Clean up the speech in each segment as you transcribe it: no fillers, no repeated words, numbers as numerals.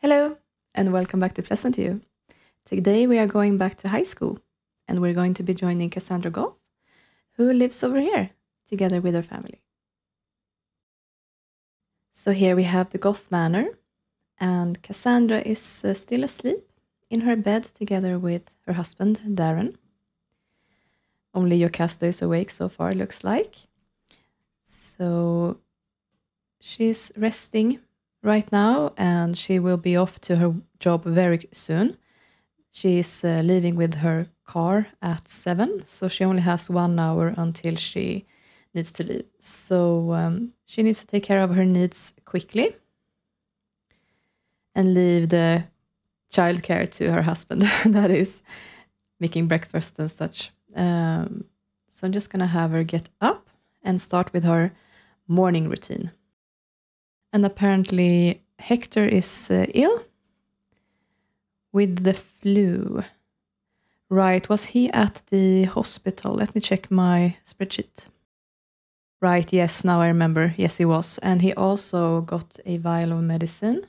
Hello, and welcome back to Pleasantview. Today we are going back to high school, and we're going to be joining Cassandra Goth, who lives over here, together with her family. So here we have the Goth Manor, and Cassandra is still asleep in her bed together with her husband, Darren. Only Jocasta is awake so far, looks like. So she's resting right now, and she will be off to her job very soon. She's leaving with her car at 7, so she only has 1 hour until she needs to leave. So she needs to take care of her needs quickly and leave the childcare to her husband, that is making breakfast and such. So I'm just gonna have her get up and start with her morning routine. And apparently Hector is ill with the flu. Right, was he at the hospital? Let me check my spreadsheet. Right, yes, now I remember. Yes, he was. And he also got a vial of medicine.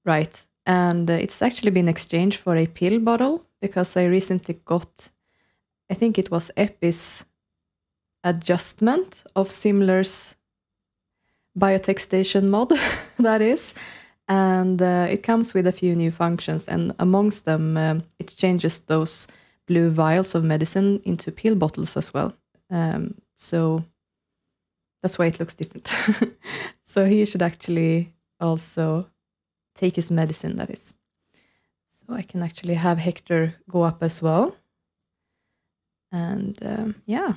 Right, and it's actually been exchanged for a pill bottle because I recently got, I think it was Epi's adjustment of Simler's biotech station mod, that is, and it comes with a few new functions, and amongst them it changes those blue vials of medicine into pill bottles as well, so that's why it looks different. So he should actually also take his medicine, that is. So I can actually have Hector go up as well, and yeah,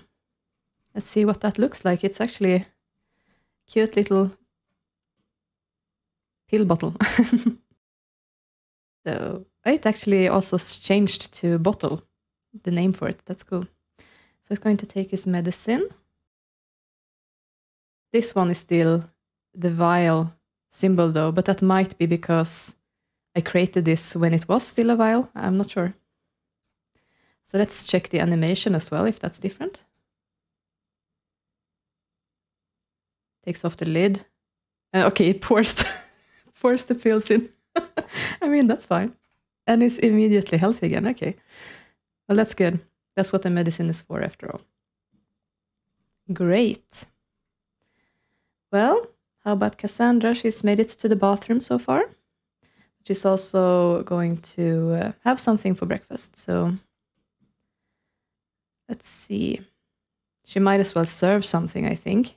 let's see what that looks like. It's actually cute little pill bottle. So it actually also changed to bottle, the name for it. That's cool. So it's going to take his medicine. This one is still the vial symbol though, but that might be because I created this when it was still a vial. I'm not sure. So let's check the animation as well, if that's different. Takes off the lid. Okay, it pours the pills in. I mean, that's fine. And it's immediately healthy again. Okay. Well, that's good. That's what the medicine is for, after all. Great. Well, how about Cassandra? She's made it to the bathroom so far. She's also going to have something for breakfast. So let's see. She might as well serve something, I think.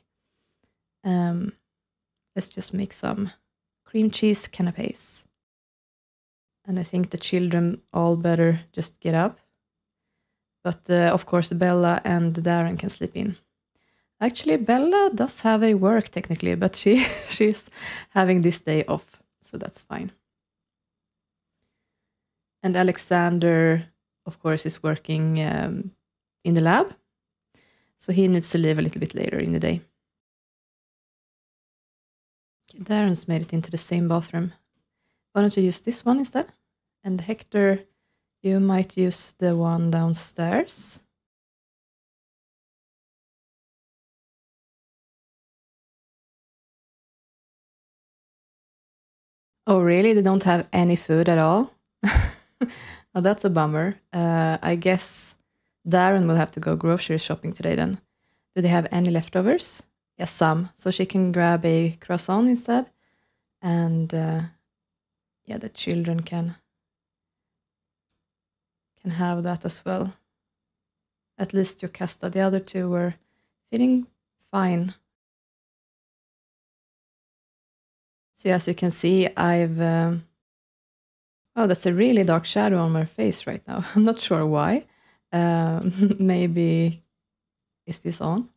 Let's just make some cream cheese canapes. And I think the children all better just get up. But of course, Bella and Darren can sleep in. Actually, Bella does have a work technically, but she's having this day off, so that's fine. And Alexander, of course, is working in the lab, so he needs to leave a little bit later in the day. Darren's made it into the same bathroom. Why don't you use this one instead? And Hector, you might use the one downstairs. Oh, really? They don't have any food at all? Oh, that's a bummer. I guess Darren will have to go grocery shopping today then. Do they have any leftovers? Yes, some. So she can grab a croissant instead. And yeah, the children can have that as well. At least Jocasta. The other two were feeling fine. So as you can see, I've... oh, that's a really dark shadow on my face right now. I'm not sure why. Maybe... Is this on?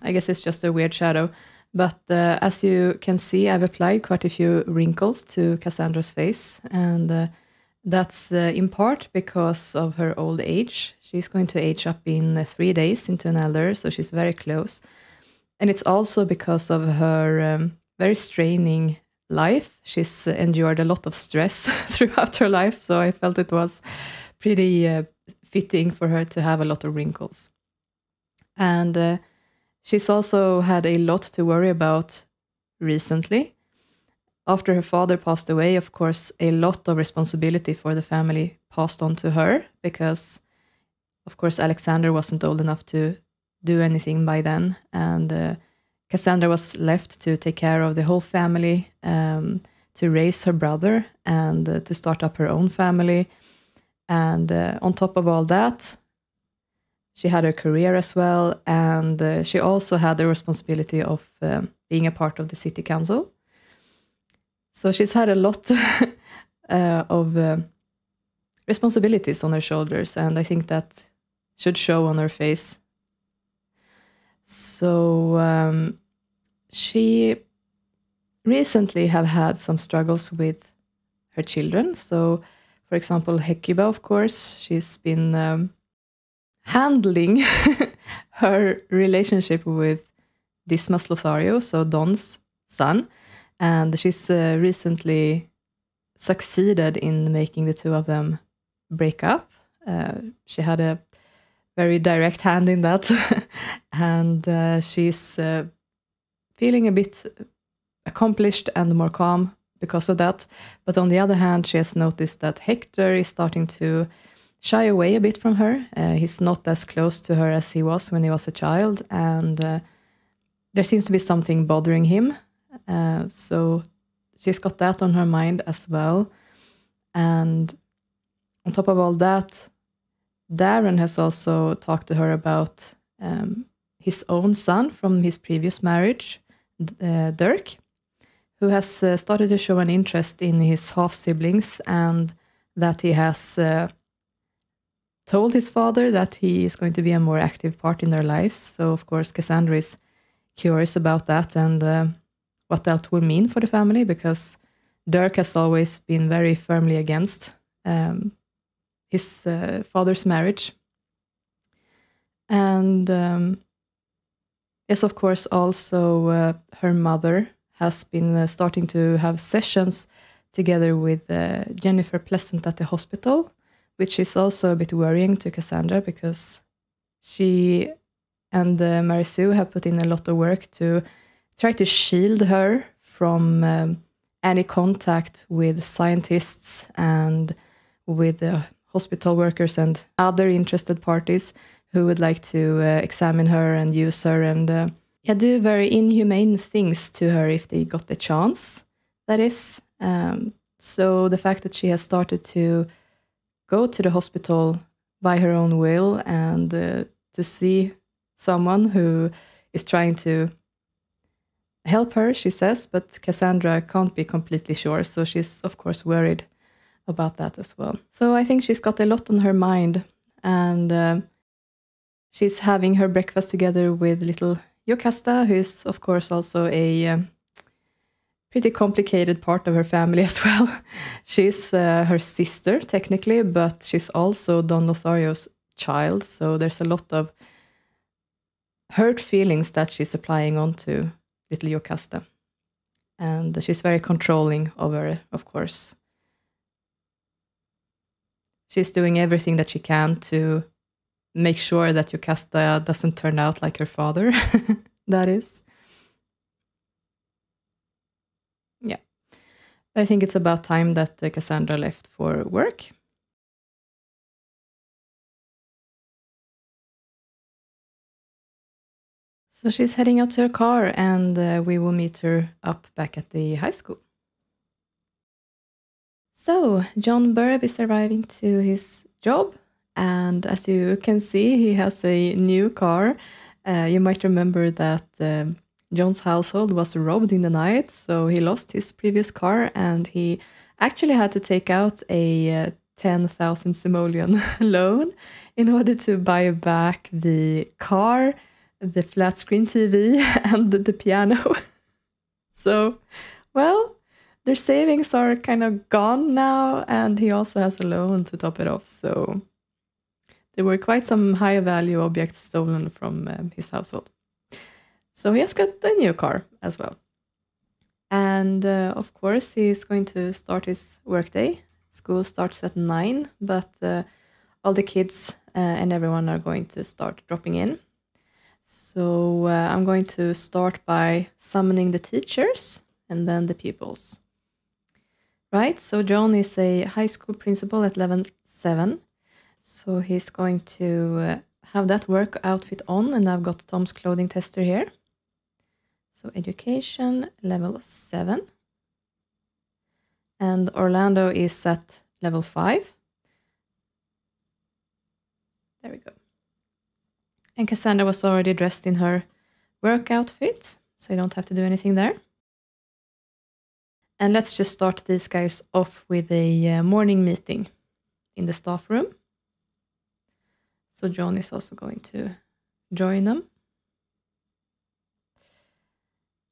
I guess it's just a weird shadow. But as you can see, I've applied quite a few wrinkles to Cassandra's face. And that's in part because of her old age. She's going to age up in 3 days into an elder, so she's very close. And it's also because of her very straining life. She's endured a lot of stress throughout her life, so I felt it was pretty fitting for her to have a lot of wrinkles. And she's also had a lot to worry about recently. After her father passed away, of course, a lot of responsibility for the family passed on to her because, of course, Alexander wasn't old enough to do anything by then. And Cassandra was left to take care of the whole family, to raise her brother and to start up her own family. And on top of all that, she had her career as well. And she also had the responsibility of being a part of the city council. So she's had a lot of responsibilities on her shoulders, and I think that should show on her face. So she recently have had some struggles with her children. So, for example, Hecuba, of course, she's been handling her relationship with Dismas Lothario, so Don's son. And she's recently succeeded in making the two of them break up. She had a very direct hand in that. And she's feeling a bit accomplished and more calm because of that. But on the other hand, she has noticed that Hector is starting to shy away a bit from her. He's not as close to her as he was when he was a child. And there seems to be something bothering him. So she's got that on her mind as well. And on top of all that, Darren has also talked to her about his own son from his previous marriage, Dirk, who has started to show an interest in his half-siblings, and that he has told his father that he is going to be a more active part in their lives. So, of course, Cassandra is curious about that and what that will mean for the family, because Dirk has always been very firmly against his father's marriage. And yes, of course, also her mother has been starting to have sessions together with Jennifer Pleasant at the hospital, which is also a bit worrying to Cassandra, because she and Mary Sue have put in a lot of work to try to shield her from any contact with scientists and with hospital workers and other interested parties who would like to examine her and use her and do very inhumane things to her if they got the chance, that is. So the fact that she has started to go to the hospital by her own will and to see someone who is trying to help her, she says, but Cassandra can't be completely sure, so she's of course worried about that as well. So I think she's got a lot on her mind, and she's having her breakfast together with little Jocasta, who is of course also a pretty complicated part of her family as well. She's her sister technically, but she's also Don Lothario's child, so there's a lot of hurt feelings that she's applying onto little Jocasta. And she's very controlling of her, of course. She's doing everything that she can to make sure that Jocasta doesn't turn out like her father, that is. Yeah. I think it's about time that Cassandra left for work. So she's heading out to her car, and we will meet her up back at the high school. So John Burb is arriving to his job, and as you can see, he has a new car. You might remember that John's household was robbed in the night, so he lost his previous car, and he actually had to take out a 10,000 simoleon loan in order to buy back the car, the flat screen TV, and the piano. So, well, their savings are kind of gone now, and he also has a loan to top it off. So there were quite some high value objects stolen from his household. So he has got a new car as well. And of course, he's going to start his workday. School starts at 9, but all the kids and everyone are going to start dropping in. So I'm going to start by summoning the teachers and then the pupils. Right, so John is a high school principal at level 7. So he's going to have that work outfit on, and I've got Tom's clothing tester here. So education, level 7. And Orlando is at level 5. There we go. And Cassandra was already dressed in her work outfit, so I don't have to do anything there. And let's just start these guys off with a morning meeting in the staff room. So John is also going to join them.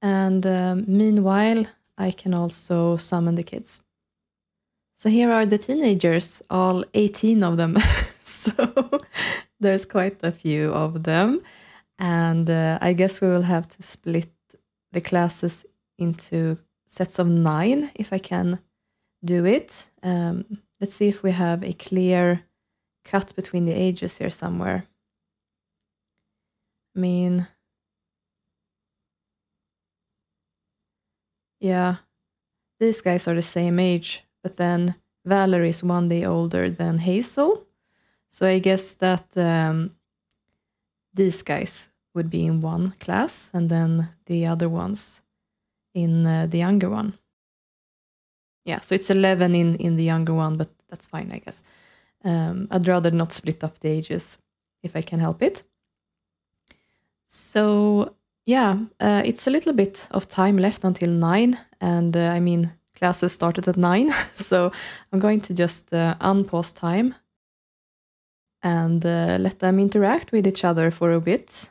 And meanwhile, I can also summon the kids. So here are the teenagers, all 18 of them. So there's quite a few of them. And I guess we will have to split the classes into sets of 9 if I can do it. Let's see if we have a clear cut between the ages here somewhere. I mean, yeah, these guys are the same age, but then Valerie is 1 day older than Hazel. So I guess that these guys would be in one class, and then the other ones in the younger one. Yeah, so it's 11 in the younger one, but that's fine, I guess. I'd rather not split up the ages if I can help it. So yeah, it's a little bit of time left until 9, and I mean, classes started at 9, so I'm going to just unpause time and let them interact with each other for a bit.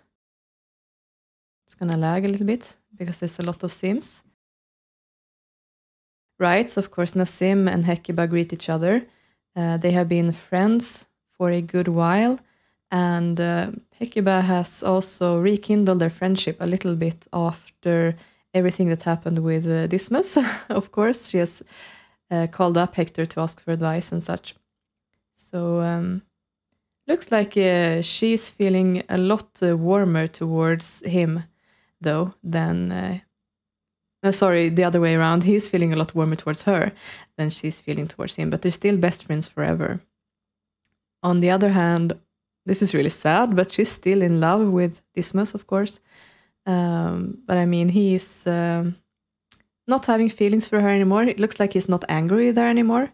It's gonna lag a little bit because there's a lot of sims. Right, so of course Nasim and Hecuba greet each other. They have been friends for a good while, and Hecuba has also rekindled their friendship a little bit after everything that happened with Dismas. Of course, she has called up Hector to ask for advice and such. So looks like she's feeling a lot warmer towards him, though, than... sorry, the other way around. He's feeling a lot warmer towards her than she's feeling towards him, but they're still best friends forever. On the other hand, this is really sad, but she's still in love with Dismas, of course. But I mean, he's not having feelings for her anymore. It looks like he's not angry with her anymore,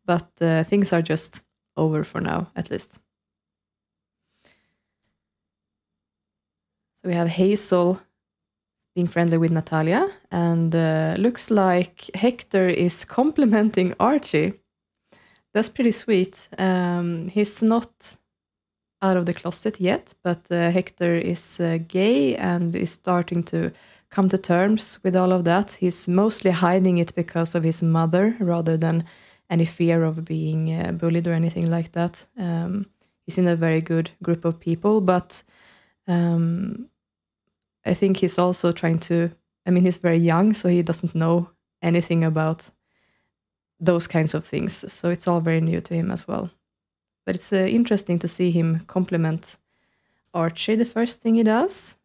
but things are just over for now, at least. So we have Hazel being friendly with Natalia, and looks like Hector is complimenting Archie. That's pretty sweet. He's not out of the closet yet, but Hector is gay and is starting to come to terms with all of that. He's mostly hiding it because of his mother rather than any fear of being bullied or anything like that. He's in a very good group of people, but I think he's also trying to, I mean, he's very young, so he doesn't know anything about those kinds of things. So it's all very new to him as well. But it's interesting to see him compliment Archie, the first thing he does.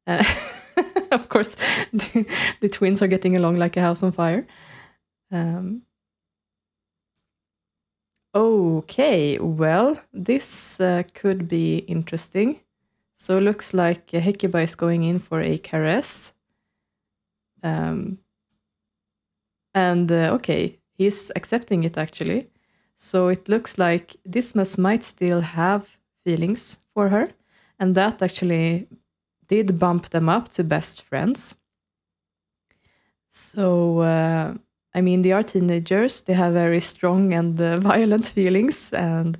Of course, the twins are getting along like a house on fire. Okay, well, this could be interesting. So it looks like Hecuba is going in for a caress. Okay, he's accepting it actually. So it looks like Dismas might still have feelings for her. And that actually did bump them up to best friends. So, I mean, they are teenagers. They have very strong and violent feelings. And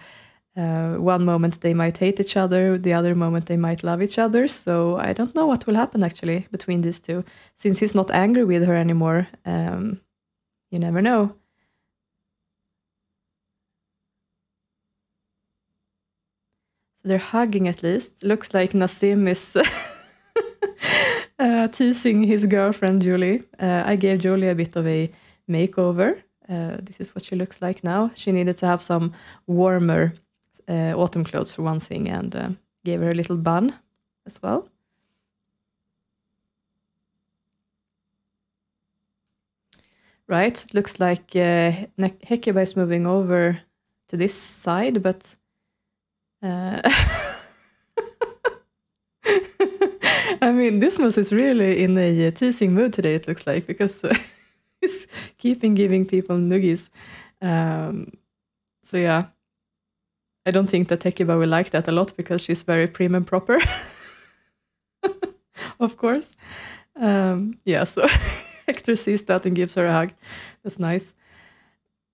one moment they might hate each other, the other moment they might love each other. So I don't know what will happen actually between these two. Since he's not angry with her anymore, you never know. So they're hugging at least. Looks like Nasim is teasing his girlfriend Julie. I gave Julie a bit of a makeover. This is what she looks like now. She needed to have some warmer autumn clothes for one thing, and gave her a little bun as well. right? It looks like Hecuba is moving over to this side, but I mean, Dismas is really in a teasing mood today, it looks like, because he's keeping giving people noogies. So yeah, I don't think that Hecuba will like that a lot because she's very prim and proper, of course. Yeah, so Hector sees that and gives her a hug. That's nice.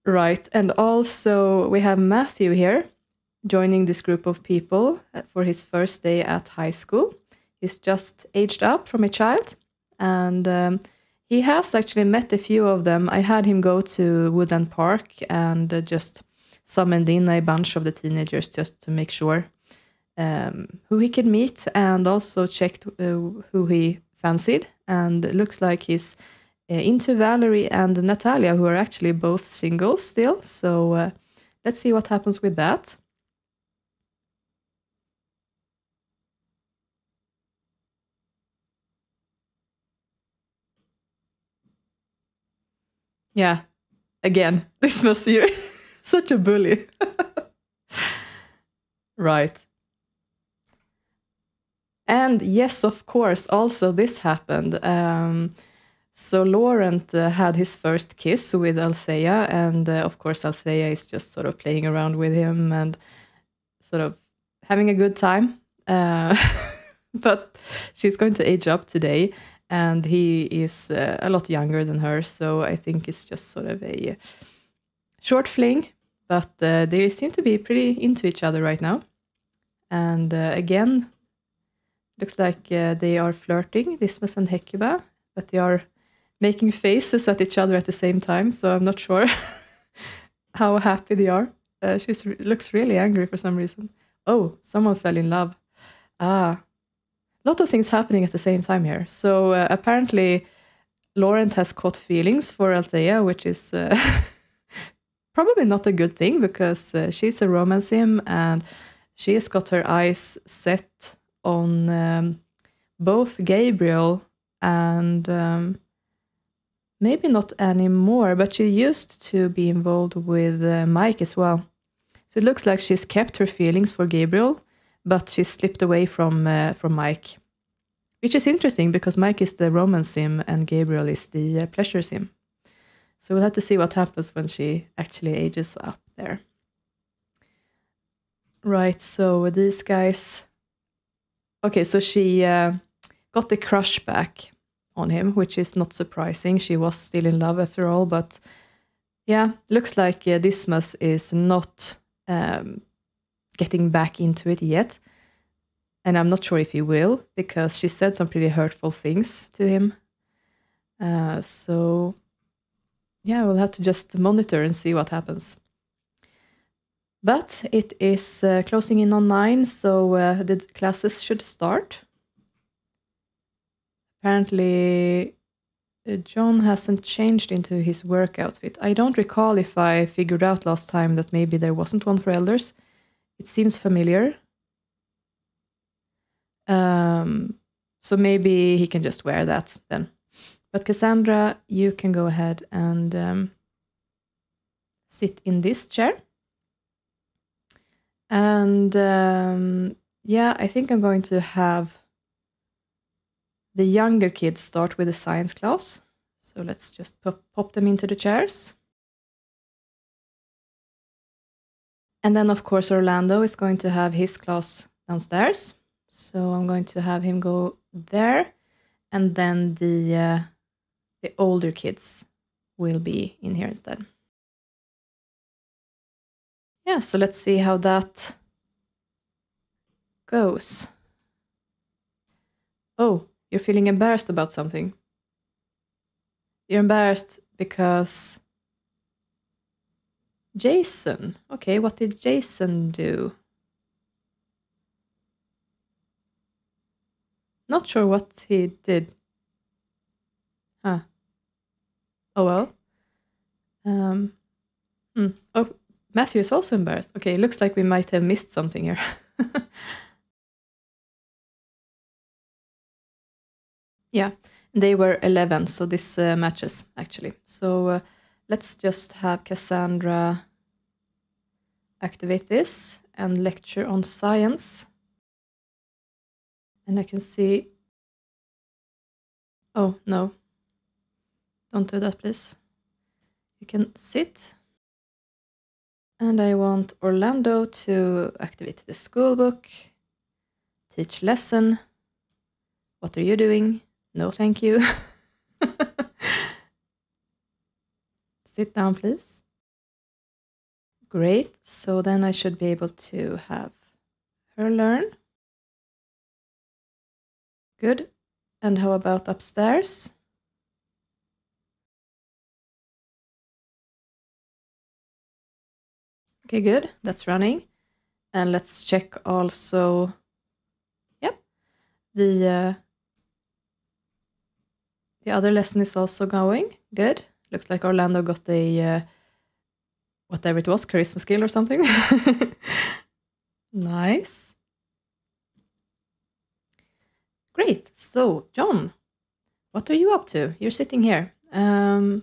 Right, and also we have Matthew here joining this group of people for his first day at high school. He's just aged up from a child, and he has actually met a few of them. I had him go to Woodland Park and just summoned in a bunch of the teenagers just to make sure who he could meet, and also checked who he fancied. And it looks like he's into Valerie and Natalia, who are actually both singles still. So let's see what happens with that. Yeah, again, this must be such a bully. Right. And yes, of course, also this happened. So Laurent had his first kiss with Althea, and of course Althea is just sort of playing around with him and sort of having a good time. But she's going to age up today, and he is a lot younger than her, so I think it's just sort of a short fling, but they seem to be pretty into each other right now. And again, looks like they are flirting, Dismas and Hecuba, but they are making faces at each other at the same time, so I'm not sure how happy they are. She looks really angry for some reason. Oh, someone fell in love. Ah, a lot of things happening at the same time here. So apparently Laurent has caught feelings for Althea, which is probably not a good thing, because she's a romance sim and she has got her eyes set on both Gabriel and maybe not anymore, but she used to be involved with Mike as well. So it looks like she's kept her feelings for Gabriel, but she slipped away from Mike, which is interesting because Mike is the romance sim and Gabriel is the pleasure sim. So we'll have to see what happens when she actually ages up there. Right, so these guys... Okay, so she got the crush back on him, which is not surprising. She was still in love after all, but yeah, looks like Dismas is not getting back into it yet. And I'm not sure if he will, because she said some pretty hurtful things to him. So yeah, we'll have to just monitor and see what happens. But it is closing in on 9, so the classes should start. Apparently, John hasn't changed into his work outfit. I don't recall if I figured out last time that maybe there wasn't one for elders. It seems familiar. So maybe he can just wear that then. But Cassandra, you can go ahead and sit in this chair. And yeah, I think I'm going to have the younger kids start with the science class. So let's just pop them into the chairs. And then, of course, Orlando is going to have his class downstairs. So I'm going to have him go there. And then the older kids will be in here instead. Yeah, so let's see how that goes. Oh, you're feeling embarrassed about something. You're embarrassed because Jason. Okay, what did Jason do? Not sure what he did. Huh. Oh well. Oh, Matthew is also embarrassed. Okay, looks like we might have missed something here. Yeah. They were 11, so this matches actually. So let's just have Cassandra activate this and lecture on science. And I can see... Oh, no. Don't do that, please. You can sit. And I want Orlando to activate the school book. Teach lesson. What are you doing? No, thank you. Sit down, please. Great. So then I should be able to have her learn. Good. And how about upstairs? Okay, good. That's running. And let's check also. Yep. The other lesson is also going. Good. Looks like Orlando got a whatever it was, charisma skill or something. Nice. Great. So, John, what are you up to? You're sitting here. I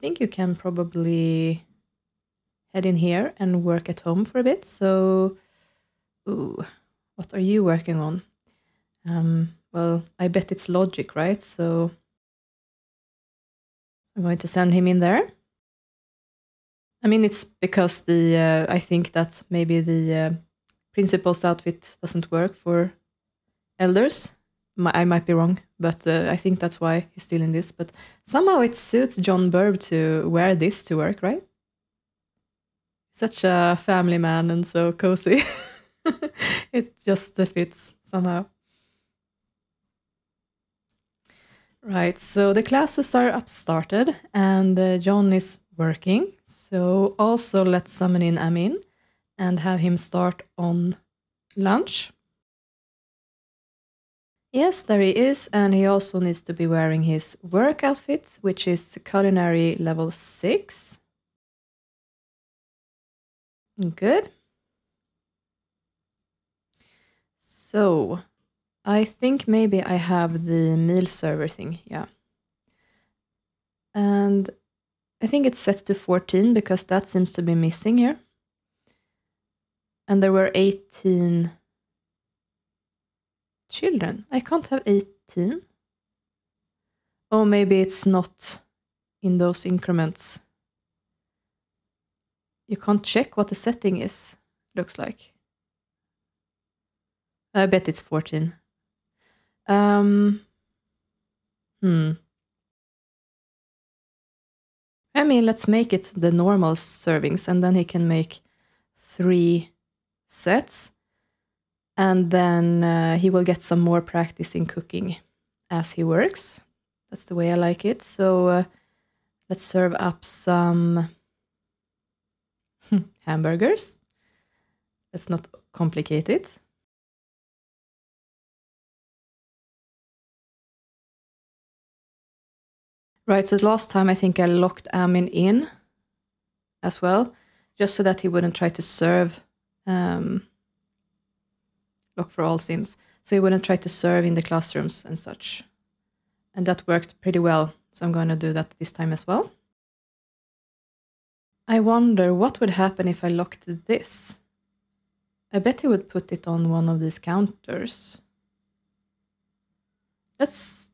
think you can probably head in here and work at home for a bit. So, what are you working on? Well, I bet it's logic, right? So I'm going to send him in there. I mean, it's because I think that maybe the principal's outfit doesn't work for elders. I might be wrong, but I think that's why he's still in this. But somehow it suits John Burb to wear this to work, right? Such a family man and so cozy. It just fits somehow. Right, so the classes are started and John is working. So also let's summon in Amin and have him start on lunch. Yes, there he is, and he also needs to be wearing his work outfit, which is culinary level 6. Good. So, I think maybe I have the meal server thing, yeah. And I think it's set to 14 because that seems to be missing here. And there were 18 children. I can't have 18. Oh, maybe it's not in those increments. You can't check what the setting is, looks like. I bet it's 14. I mean, let's make it the normal servings, and then he can make 3 sets. And then he will get some more practice in cooking as he works. That's the way I like it. So let's serve up some hamburgers. Let's not complicate it. Right, so last time I think I locked Amin in as well, just so that he wouldn't try to serve lock for all sims. So he wouldn't try to serve in the classrooms and such. And that worked pretty well. So I'm going to do that this time as well. I wonder what would happen if I locked this. I bet he would put it on one of these counters. Let's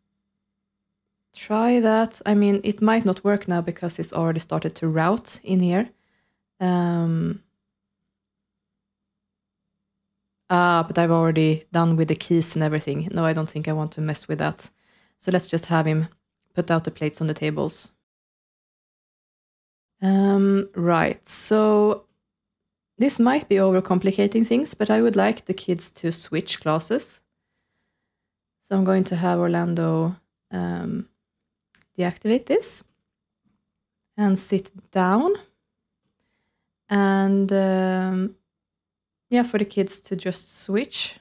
try that. I mean, it might not work now because it's already started to route in here. But I've already done with the keys and everything. No, I don't think I want to mess with that. So let's just have him put out the plates on the tables. Right, so this might be overcomplicating things, but I would like the kids to switch classes. So I'm going to have Orlando deactivate this and sit down. And yeah, for the kids to just switch.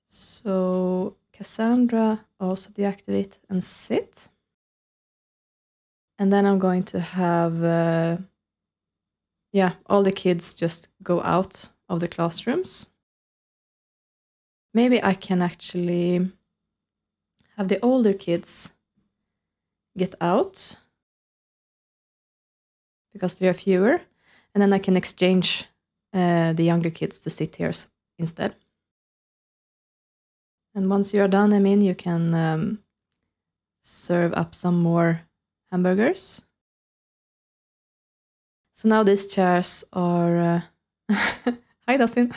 So Cassandra also deactivate and sit. And then I'm going to have, yeah, all the kids just go out of the classrooms. Maybe I can actually have the older kids get out, because there are fewer, and then I can exchange the younger kids to sit here instead. And once you're done, I mean, you can serve up some more hamburgers. So now these chairs are... Hi, Nasim.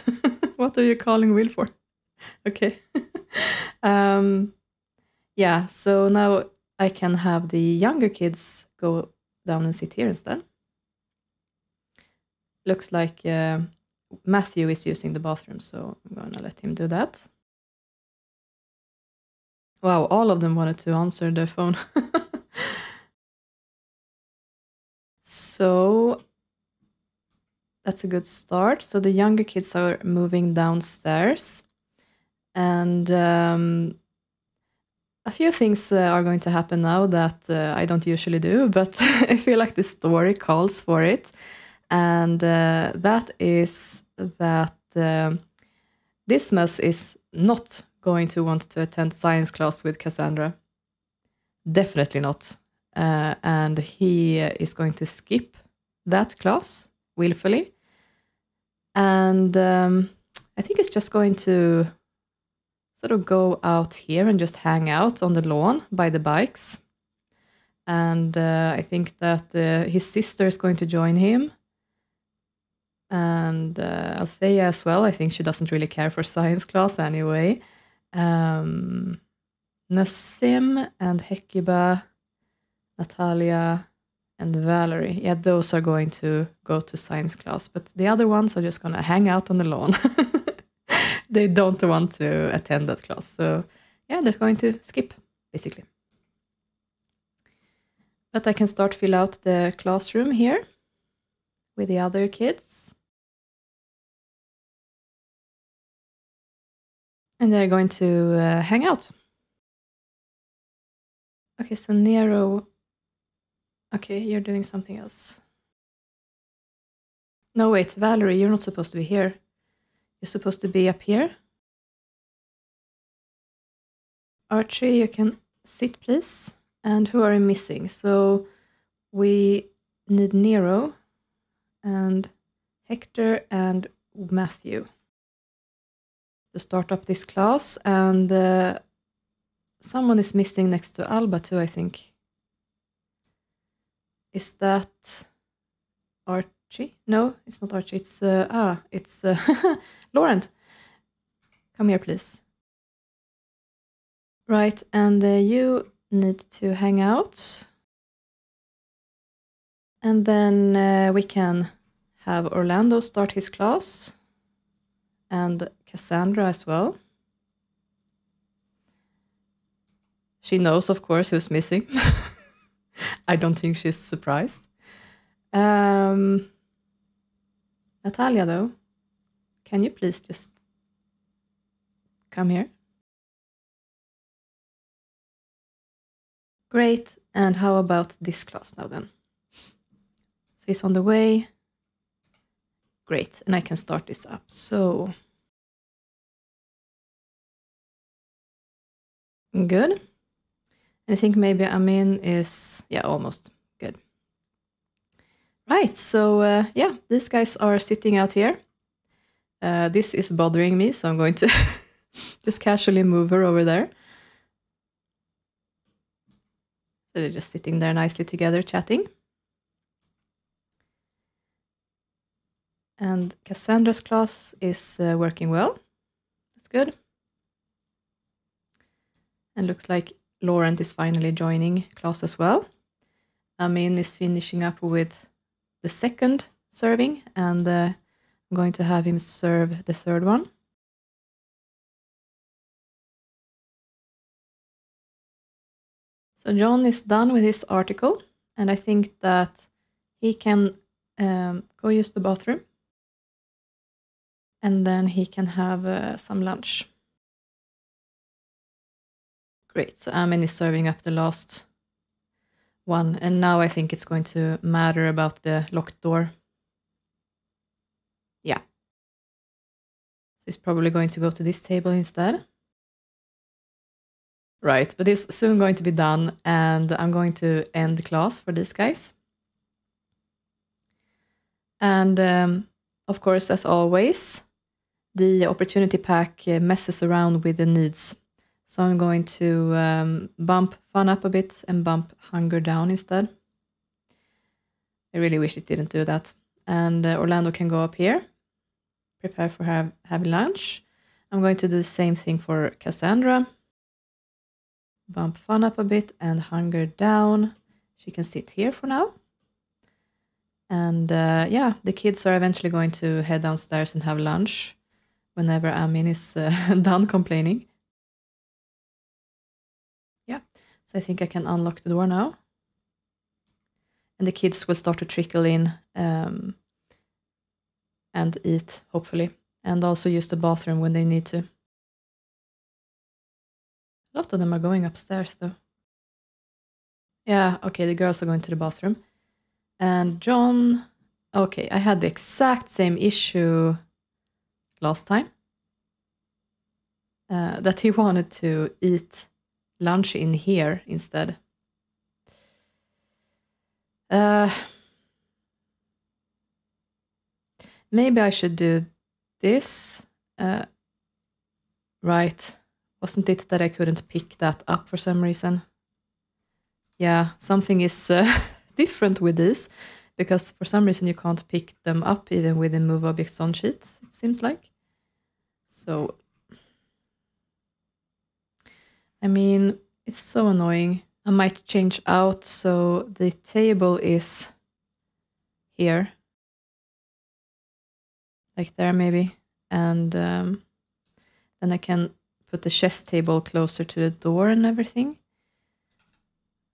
What are you calling Will for? Okay. Yeah, so now I can have the younger kids go down and sit here instead. Looks like Matthew is using the bathroom, so I'm going to let him do that. Wow, all of them wanted to answer the phone. So that's a good start. So the younger kids are moving downstairs, and a few things are going to happen now that I don't usually do, but I feel like the story calls for it. And that is that Dismas is not going to want to attend science class with Cassandra. Definitely not. And he is going to skip that class willfully. And I think it's just going to sort of go out here and just hang out on the lawn by the bikes. And I think that his sister is going to join him. And Althea as well. I think she doesn't really care for science class anyway. Nasim and Hecuba, Natalia and Valerie. Yeah, those are going to go to science class. But the other ones are just going to hang out on the lawn. They don't want to attend that class. So yeah, they're going to skip, basically. But I can start fill out the classroom here with the other kids. And they're going to hang out. Okay, so Nero... Okay, you're doing something else. No, wait, Valerie, you're not supposed to be here. You're supposed to be up here. Archie, you can sit, please. And who are we missing? So we need Nero and Hector and Matthew to start up this class. And someone is missing next to Alba too, I think. Is that Archie? No, it's not Archie. It's it's Laurent. Come here, please. Right, and you need to hang out. And then we can have Orlando start his class. And Cassandra as well. She knows, of course, who's missing. I don't think she's surprised. Natalia, though, can you please just come here? Great. And how about this class now then? So he's on the way. Great. And I can start this up. So good. I think maybe Amin is, yeah, almost good. Right, so yeah, these guys are sitting out here. This is bothering me, so I'm going to just casually move her over there. So they're just sitting there nicely together, chatting. And Cassandra's class is working well. That's good. And looks like Laurent is finally joining class as well. Amin is finishing up with the second serving, and I'm going to have him serve the third one. So John is done with his article, and I think that he can go use the bathroom, and then he can have some lunch. Great, so Amin is serving up the last one, and now I think it's going to matter about the locked door. Yeah. So he's probably going to go to this table instead. Right, but it's soon going to be done, and I'm going to end the class for these guys. And of course, as always, the opportunity pack messes around with the needs. So I'm going to bump fun up a bit and bump hunger down instead. I really wish it didn't do that. And Orlando can go up here, prepare for having lunch. I'm going to do the same thing for Cassandra. Bump fun up a bit and hunger down. She can sit here for now. And yeah, the kids are eventually going to head downstairs and have lunch whenever Amin is done complaining. Yeah, so I think I can unlock the door now. And the kids will start to trickle in and eat, hopefully. And also use the bathroom when they need to. A lot of them are going upstairs, though. Yeah, okay, the girls are going to the bathroom. And John... Okay, I had the exact same issue last time. That he wanted to eat lunch in here instead. Maybe I should do this. Right. Wasn't it that I couldn't pick that up for some reason? Yeah, something is different with this, because for some reason you can't pick them up even with the move objects on sheets, it seems like. So, I mean, it's so annoying. I might change out so the table is here. Like there maybe. And then I can put the chess table closer to the door and everything.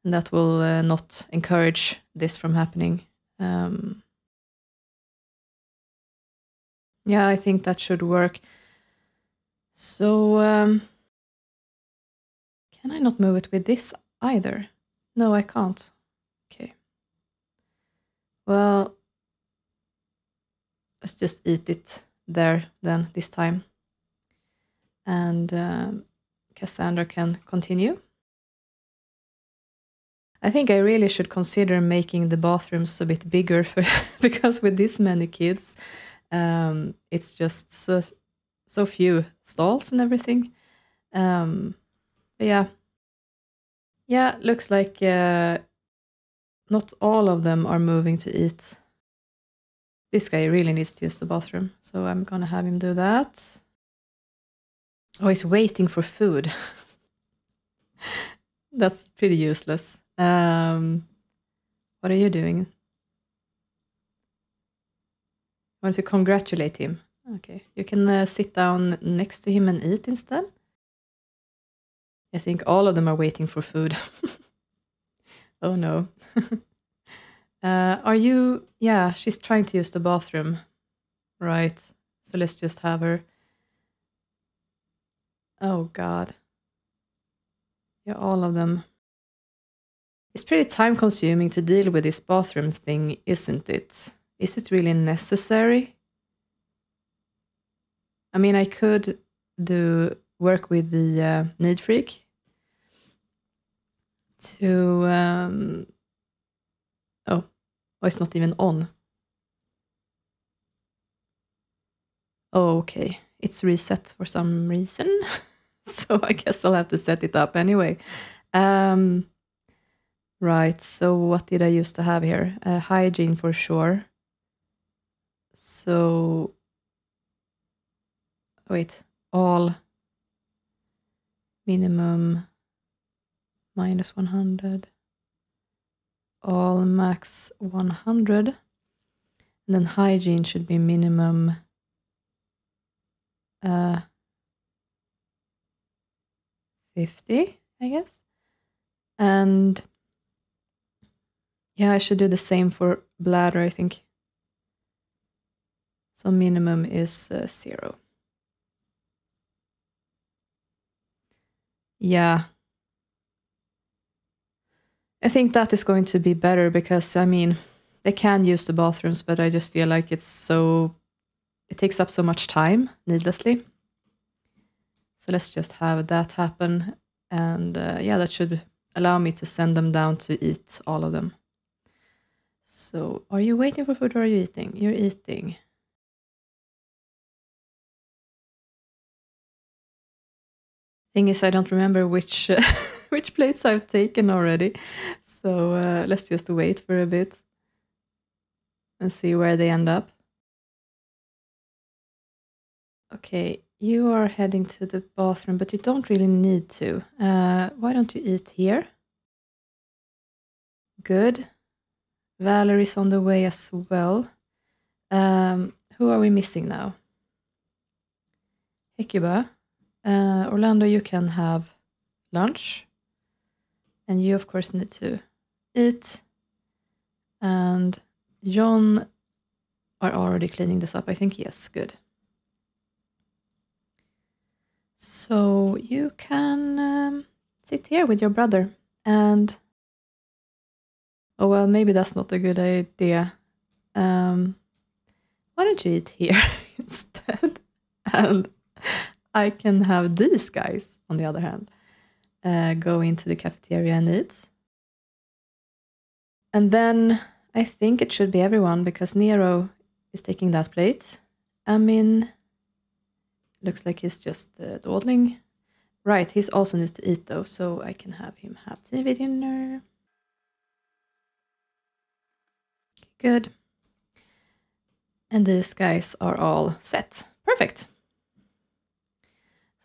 And that will not encourage this from happening. Yeah, I think that should work. So, can I not move it with this either? No, I can't. Okay. Well, let's just eat it there then this time. And Cassandra can continue. I think I really should consider making the bathrooms a bit bigger because with this many kids, it's just so few stalls and everything. But yeah. Yeah, looks like not all of them are moving to eat. This guy really needs to use the bathroom, so I'm gonna have him do that. Oh, he's waiting for food. That's pretty useless. What are you doing? I want to congratulate him. Okay, you can sit down next to him and eat instead. I think all of them are waiting for food. Oh no. Are you... Yeah, she's trying to use the bathroom. Right, so let's just have her... Oh god. Yeah, all of them. It's pretty time-consuming to deal with this bathroom thing, isn't it? Is it really necessary? I mean, I could work with the need freak to... Oh, it's not even on. Oh, okay. It's reset for some reason. So I guess I'll have to set it up anyway. Right, so what did I used to have here? Hygiene for sure. So, wait, all minimum minus 100. All max 100. And then hygiene should be minimum 50, I guess. And yeah, I should do the same for bladder, I think. So minimum is 0. Yeah. I think that is going to be better because, I mean, they can use the bathrooms, but I just feel like it takes up so much time needlessly. So let's just have that happen. And yeah, that should allow me to send them down to eat, all of them. So are you waiting for food or are you eating? You're eating. Thing is, I don't remember which which plates I've taken already. So let's just wait for a bit and see where they end up. Okay, you are heading to the bathroom, but you don't really need to. Why don't you eat here? Good. Valerie's on the way as well. Who are we missing now? Hecuba. Orlando, you can have lunch. And you, of course, need to eat. And John are already cleaning this up. I think, yes, good. So you can sit here with your brother and... Oh, well, maybe that's not a good idea. Why don't you eat here instead? And I can have these guys, on the other hand, go into the cafeteria and eat. And then I think it should be everyone, because Nero is taking that plate. Amin looks like he's just dawdling. Right, he also needs to eat, though, so I can have him have TV dinner. Good. And these guys are all set. Perfect.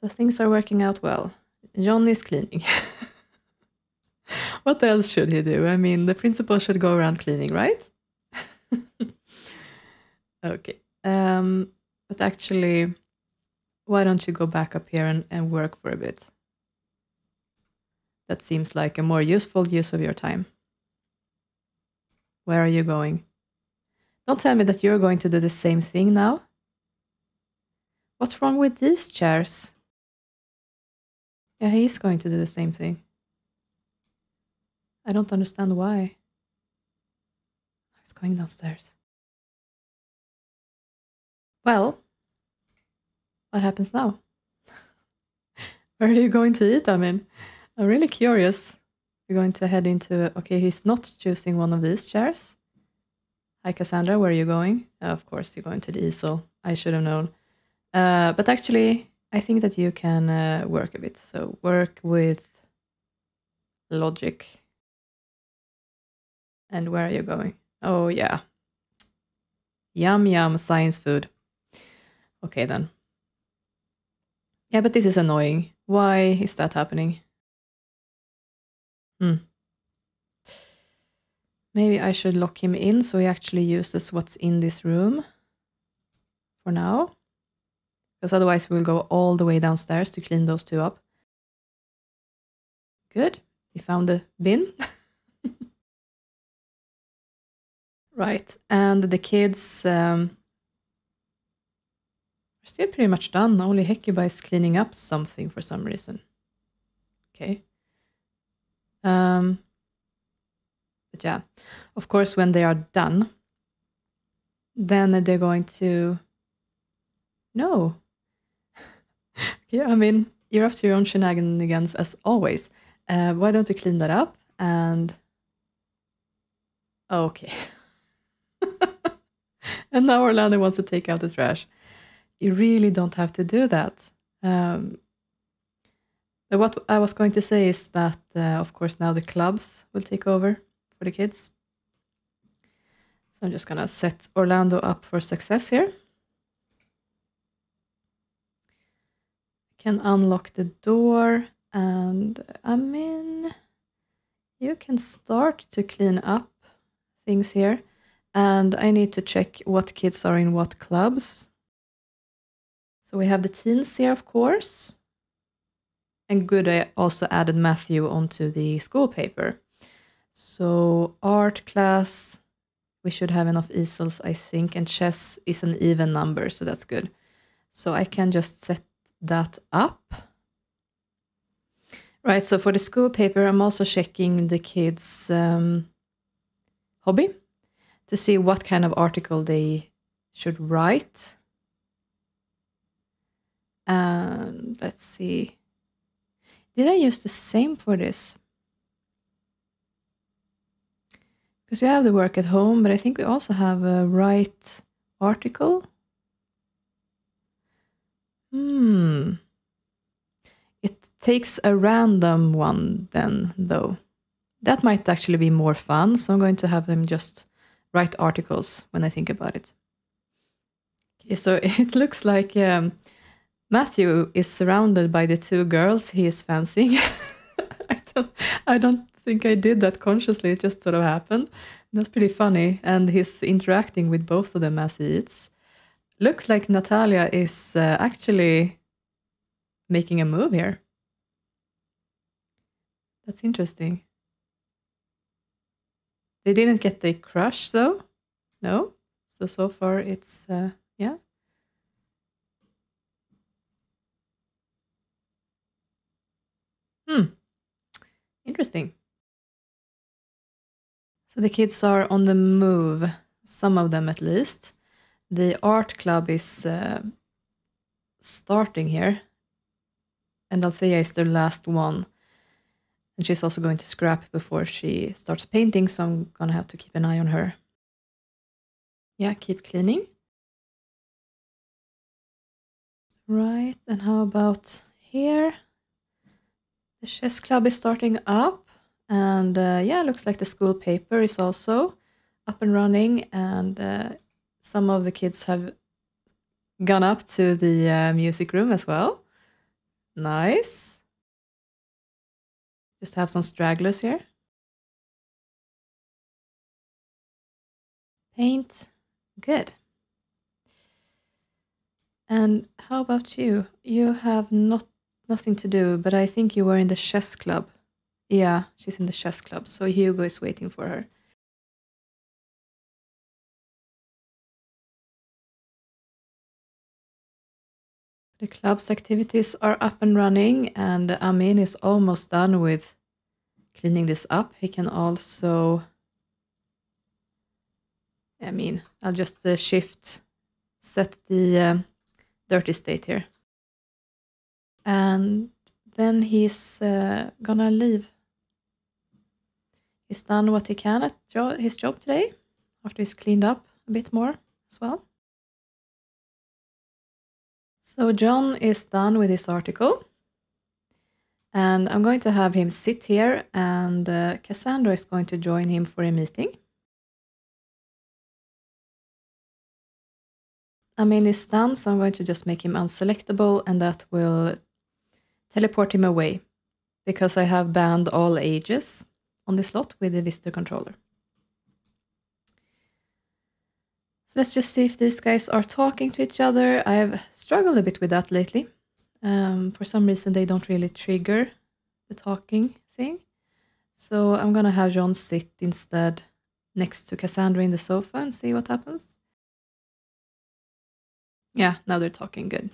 So things are working out well. John is cleaning. What else should he do? I mean, the principal should go around cleaning, right? Okay. But actually, why don't you go back up here and work for a bit? That seems like a more useful use of your time. Where are you going? Don't tell me that you're going to do the same thing now. What's wrong with these chairs? Yeah, he's going to do the same thing. I don't understand why. He's going downstairs. Well, what happens now? Where are you going to eat, I mean? I'm really curious. You're going to head into... Okay, he's not choosing one of these chairs. Hi, Cassandra, where are you going? Of course, you're going to the easel. I should have known. But actually, I think that you can work a bit. So work with logic. And where are you going? Oh, yeah. Yum, yum, science food. Okay, then. Yeah, but this is annoying. Why is that happening? Maybe I should lock him in so he actually uses what's in this room for now. Because otherwise we'll go all the way downstairs to clean those two up. Good. We found the bin. Right. And the kids are still pretty much done. Only Hecuba is cleaning up something for some reason. Okay. But yeah, of course, when they are done, then they're going to... No. Yeah, I mean, you're up to your own shenanigans as always. Why don't you clean that up? And... Okay. And now Orlando wants to take out the trash. You really don't have to do that. But what I was going to say is that, of course, now the clubs will take over for the kids. So I'm just going to set Orlando up for success here. Can unlock the door, and I mean, you can start to clean up things here. And I need to check what kids are in what clubs. So we have the teens here, of course. And good, I also added Matthew onto the school paper. So art class, we should have enough easels, I think. And chess is an even number, so that's good. So I can just set that up. Right, so for the school paper, I'm also checking the kids' hobby to see what kind of article they should write. And let's see. Did I use the same for this? Because we have the work at home, but I think we also have a write article. It takes a random one then, though. That might actually be more fun, so I'm going to have them just write articles when I think about it. Okay, so it looks like Matthew is surrounded by the two girls he is fancying. I don't think I did that consciously, it just sort of happened. That's pretty funny, and he's interacting with both of them as he eats. Looks like Natalia is actually making a move here. That's interesting. They didn't get the crush though. No. So far it's, yeah. Interesting. So the kids are on the move, some of them at least. The art club is starting here. And Althea is the last one. And she's also going to scrap before she starts painting, so I'm gonna have to keep an eye on her. Yeah, keep cleaning. Right, and how about here? The chess club is starting up, and yeah, looks like the school paper is also up and running, and some of the kids have gone up to the music room as well. Nice. Just have some stragglers here. Paint. Good. And how about you? You have nothing to do, but I think you were in the chess club. Yeah, she's in the chess club, so Hugo is waiting for her. The club's activities are up and running, and Amin is almost done with cleaning this up. He can also... I'll just set the dirty state here. And then he's gonna leave. He's done what he can at his job today, after he's cleaned up a bit more as well. So John is done with his article. And I'm going to have him sit here, and Cassandra is going to join him for a meeting. Amin is done, so I'm going to just make him unselectable, and that will teleport him away, because I have banned all ages on this slot with the visitor controller. So let's just see if these guys are talking to each other. I've struggled a bit with that lately. For some reason, they don't really trigger the talking thing. So I'm going to have John sit instead next to Cassandra in the sofa and see what happens. Yeah, now they're talking good.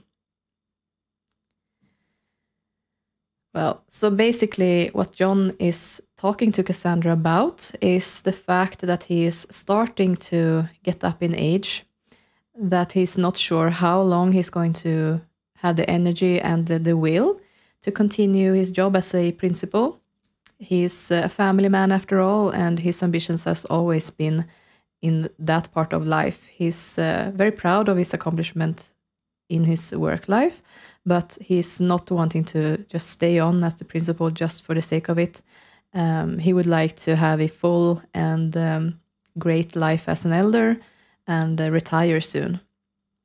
Well, so basically what John is talking to Cassandra about is the fact that he is starting to get up in age, that he's not sure how long he's going to have the energy and the will to continue his job as a principal. He's a family man after all, and his ambitions has always been in that part of life. He's very proud of his accomplishment in his work life, but he's not wanting to just stay on as the principal just for the sake of it. He would like to have a full and great life as an elder and retire soon.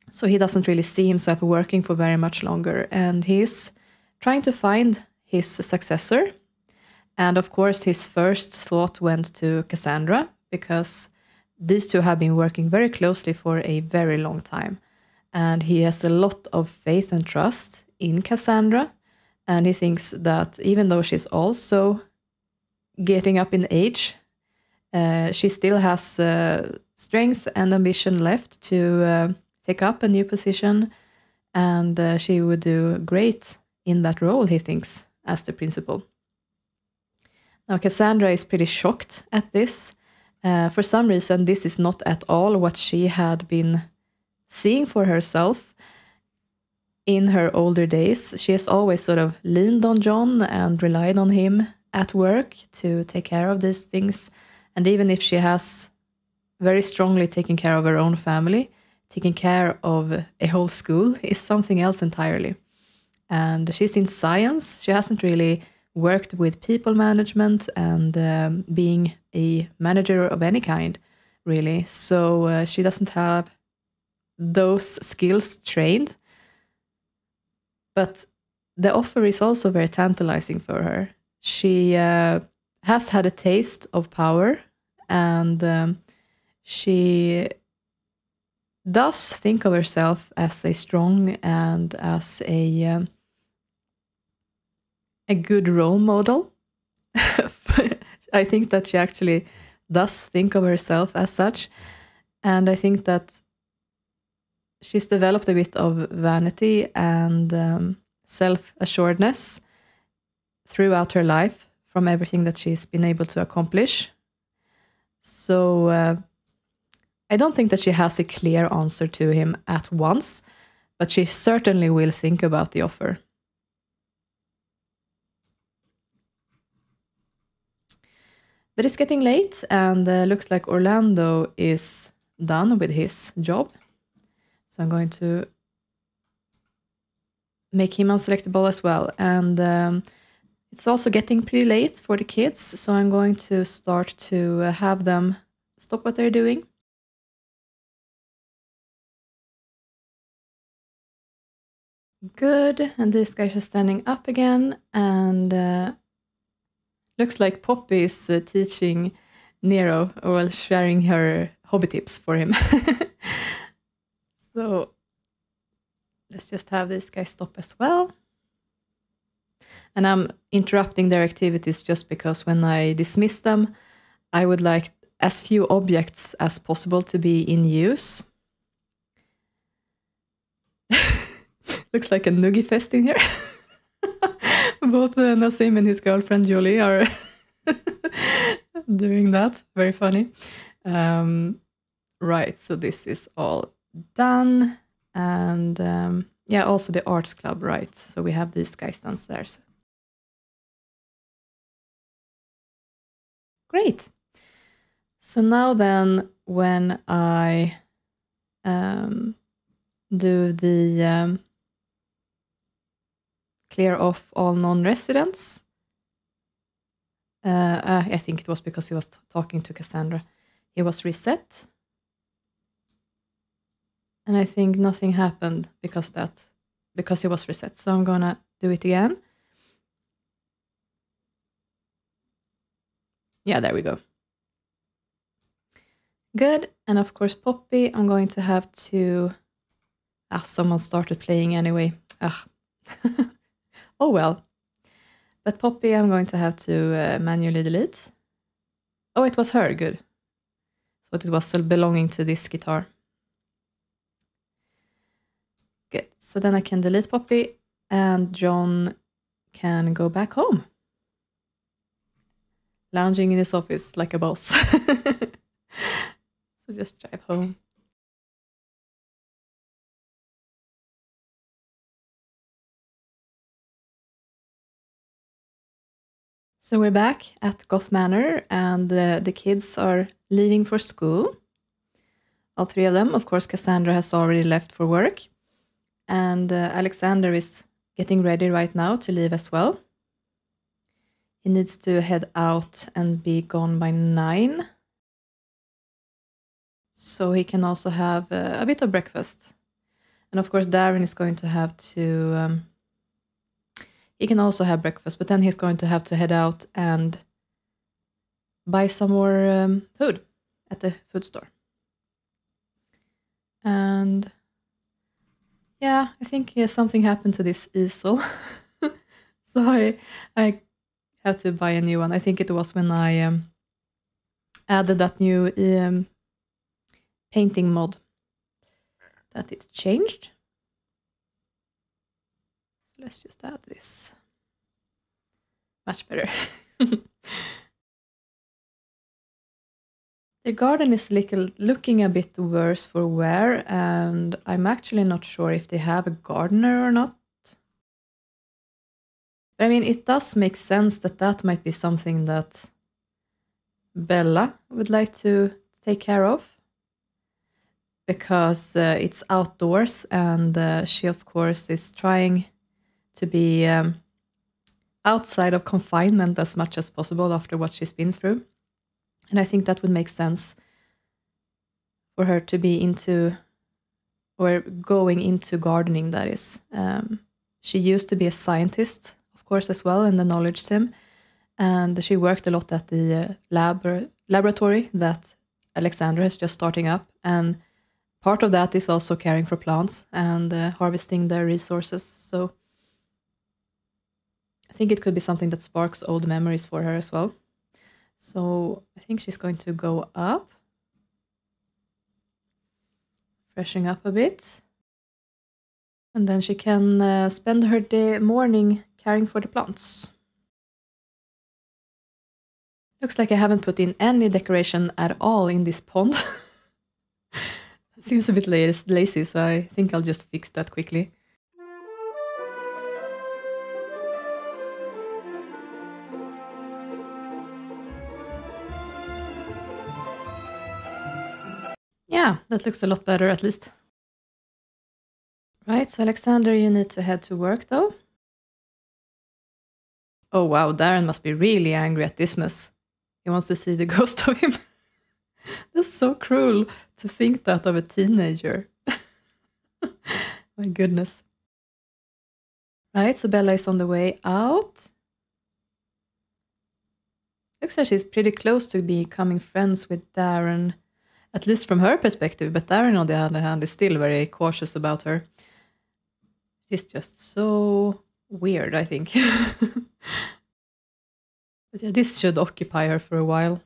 So he doesn't really see himself working for very much longer, and he's trying to find his successor. And of course, his first thought went to Cassandra, because these two have been working very closely for a very long time. And he has a lot of faith and trust in Cassandra. And he thinks that even though she's also getting up in age, she still has strength and ambition left to take up a new position. And she would do great in that role, he thinks, as the principal. Now, Cassandra is pretty shocked at this. For some reason, this is not at all what she had been seeing for herself. in her older days, she has always sort of leaned on John and relied on him at work to take care of these things. And even if she has very strongly taken care of her own family, taking care of a whole school is something else entirely. And she's in science. She hasn't really worked with people management and being a manager of any kind, really. So she doesn't have those skills trained. But the offer is also very tantalizing for her. She has had a taste of power, and she does think of herself as a strong and as a good role model. I think that she actually does think of herself as such. And I think that she's developed a bit of vanity and self-assuredness throughout her life from everything that she's been able to accomplish. So I don't think that she has a clear answer to him at once, but she certainly will think about the offer. But it's getting late, and looks like Orlando is done with his job. So I'm going to make him unselectable as well. And it's also getting pretty late for the kids, so I'm going to start to have them stop what they're doing. Good, and these guys are standing up again, and looks like Poppy is teaching Nero, or sharing her hobby tips for him. So let's just have this guy stop as well. And I'm interrupting their activities just because when I dismiss them, I would like as few objects as possible to be in use. Looks like a noogie fest in here. Both Nasim and his girlfriend Julie are doing that. Very funny. Right, so this is all done. And yeah, also the arts club, right? So we have these guys downstairs. Great. So now then, when I do the clear off all non-residents, I think it was because he was talking to Cassandra. He was reset. And I think nothing happened because he was reset. So I'm gonna do it again. Yeah, there we go. Good. And of course, Poppy, I'm going to have to... someone started playing anyway. Oh well. But Poppy, I'm going to have to manually delete. Oh, it was her. Good. Thought it was still belonging to this guitar. Good. So then I can delete Poppy, and John can go back home. Lounging in his office like a boss. So just drive home. So we're back at Goth Manor, and the kids are leaving for school. All three of them. Of course, Cassandra has already left for work. And Alexander is getting ready right now to leave as well. He needs to head out and be gone by 9. So he can also have a bit of breakfast. And of course, Darren is going to have to... he can also have breakfast, but then he's going to have to head out and buy some more food at the food store. And yeah, I think something happened to this easel. So I have to buy a new one. I think it was when I added that new painting mod that it changed. So let's just add this. Much better. The garden is looking a bit worse for wear, and I'm actually not sure if they have a gardener or not. But I mean, it does make sense that that might be something that Bella would like to take care of, because it's outdoors, and she, of course, is trying to be outside of confinement as much as possible after what she's been through. And I think that would make sense for her to be into, or going into gardening, that is. She used to be a scientist, of course, as well, in the knowledge sim. And she worked a lot at the laboratory that Alexandra is just starting up. And part of that is also caring for plants and harvesting their resources. So I think it could be something that sparks old memories for her as well. So I think she's going to go up, freshen up a bit. And then she can spend her morning caring for the plants. Looks like I haven't put in any decoration at all in this pond. Seems a bit lazy, so I think I'll just fix that quickly. Yeah, that looks a lot better at least. Right, so Alexander, you need to head to work though. Oh wow, Darren must be really angry at Dismas. He wants to see the ghost of him. That's so cruel to think that of a teenager. My goodness. Right, so Bella is on the way out. Looks like she's pretty close to becoming friends with Darren, at least from her perspective, but Darren, on the other hand, is still very cautious about her. She's just so weird, I think. But yeah, this should occupy her for a while.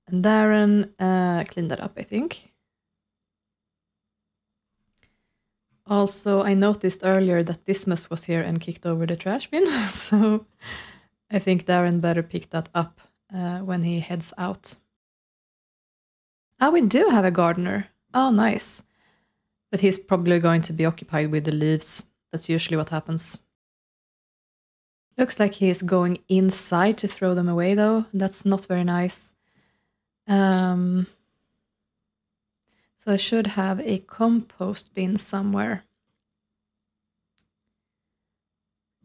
And Darren cleaned that up, I think. Also, I noticed earlier that Dismas was here and kicked over the trash bin, so I think Darren better pick that up when he heads out. Ah, we do have a gardener. Oh, nice. But he's probably going to be occupied with the leaves. That's usually what happens. Looks like he's going inside to throw them away, though. That's not very nice. So I should have a compost bin somewhere.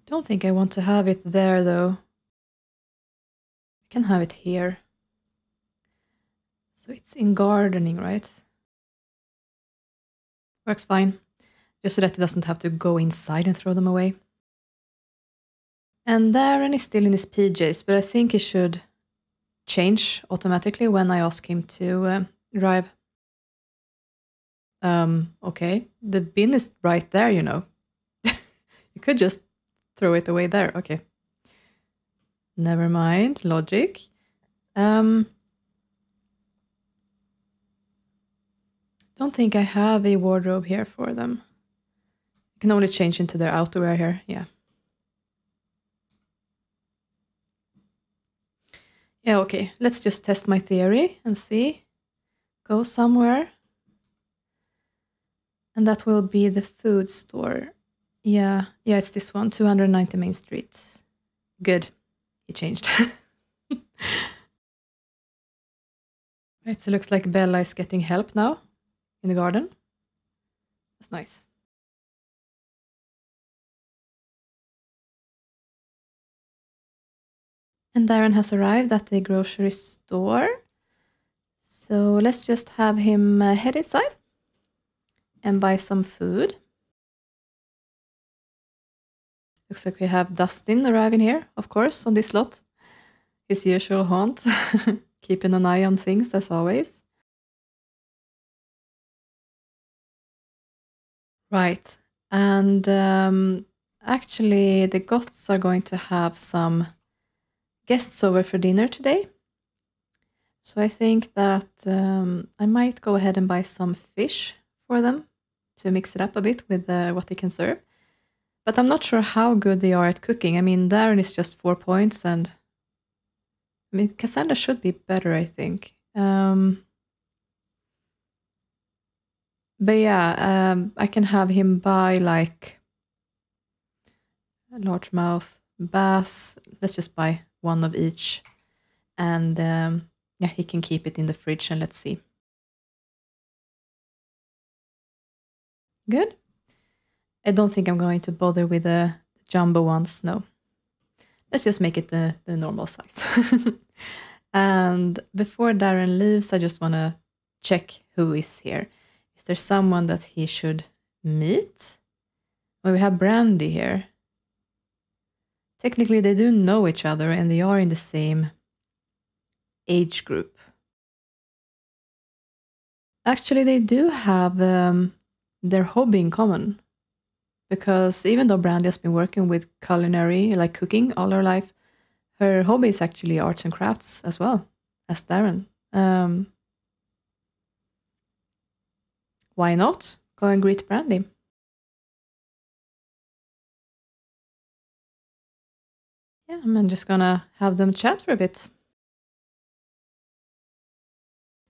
Don't think I want to have it there, though. I can have it here. So it's in gardening, right? Works fine. Just so that it doesn't have to go inside and throw them away. And Darren is still in his PJs, but I think he should change automatically when I ask him to drive. Okay, the bin is right there, you know. You could just throw it away there. Okay. Never mind, logic. Don't think I have a wardrobe here for them. I can only change into their outerwear here, yeah. Yeah, okay, let's just test my theory and see. Go somewhere. And that will be the food store. Yeah, it's this one, 290 Main Street. Good, he changed. Right, so it looks like Bella is getting help now in the garden. That's nice. And Darren has arrived at the grocery store. So let's just have him head inside and buy some food. Looks like we have Dustin arriving here, of course, on this lot. His usual haunt. Keeping an eye on things, as always. Right. And actually, the Goths are going to have some guests over for dinner today. So I think that I might go ahead and buy some fish for them to mix it up a bit with what they can serve. But I'm not sure how good they are at cooking. I mean, Darren is just 4 points and I mean, Cassandra should be better, I think. But yeah, I can have him buy like a largemouth, bass. Let's just buy one of each. And yeah, he can keep it in the fridge and let's see. Good. I don't think I'm going to bother with the jumbo ones, no. Let's just make it the normal size. And before Darren leaves, I just want to check who is here. Is there someone that he should meet? Well, we have Brandy here. Technically, they do know each other and they are in the same age group. Actually, they do have their hobby in common. Because even though Brandy has been working with culinary, like cooking, all her life, her hobby is actually arts and crafts as well as Darren. Why not? Go and greet Brandy. Yeah, I'm just gonna have them chat for a bit.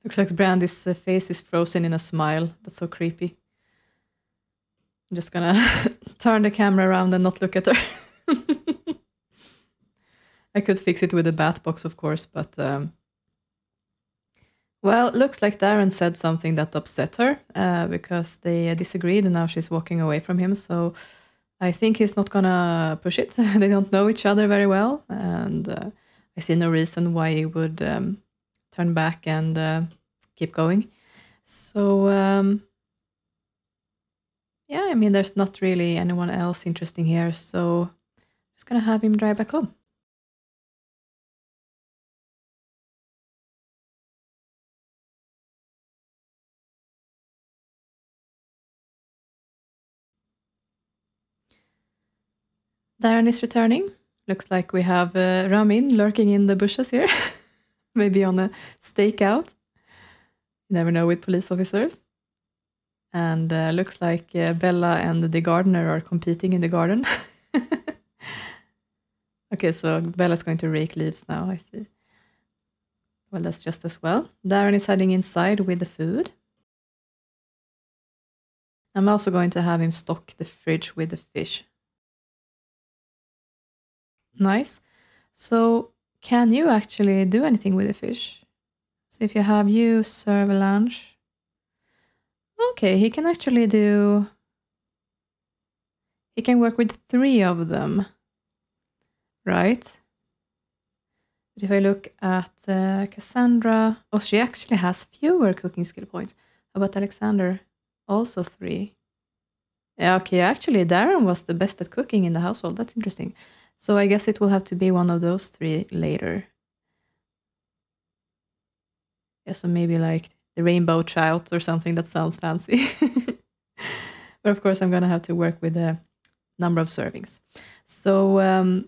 Looks like Brandy's face is frozen in a smile. That's so creepy. I'm just gonna turn the camera around and not look at her. I could fix it with a bat box, of course, but well, looks like Darren said something that upset her because they disagreed and now she's walking away from him. So I think he's not gonna push it. They don't know each other very well, and I see no reason why he would turn back and keep going. So yeah, I mean, there's not really anyone else interesting here, so I'm just gonna have him drive back home. Darren is returning. Looks like we have Ramin lurking in the bushes here. Maybe on a stakeout. You never know with police officers. And looks like Bella and the gardener are competing in the garden. Okay, so Bella's going to rake leaves now, I see. Well, that's just as well. Darren is heading inside with the food. I'm also going to have him stock the fridge with the fish. Nice. So can you actually do anything with the fish? So if you have you serve lunch. Okay, he can actually do... He can work with 3 of them. Right? But if I look at Cassandra... Oh, she actually has fewer cooking skill points. How about Alexander? Also 3. Yeah, okay, actually Darren was the best at cooking in the household. That's interesting. So I guess it will have to be one of those 3 later. Yeah, so maybe like the rainbow trout or something that sounds fancy. But of course I'm going to have to work with the number of servings. So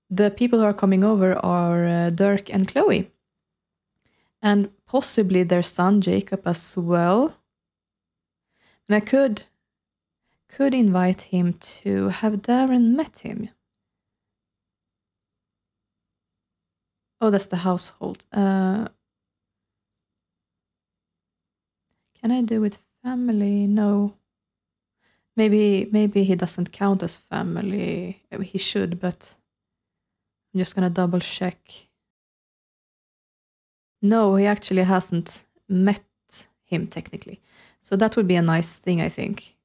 the people who are coming over are Dirk and Chloe. And possibly their son Jacob as well. And I could invite him to have Darren met him. Oh, that's the household. Can I do with family? No. Maybe he doesn't count as family. He should, but I'm just gonna double check. No, he actually hasn't met him technically. So that would be a nice thing, I think,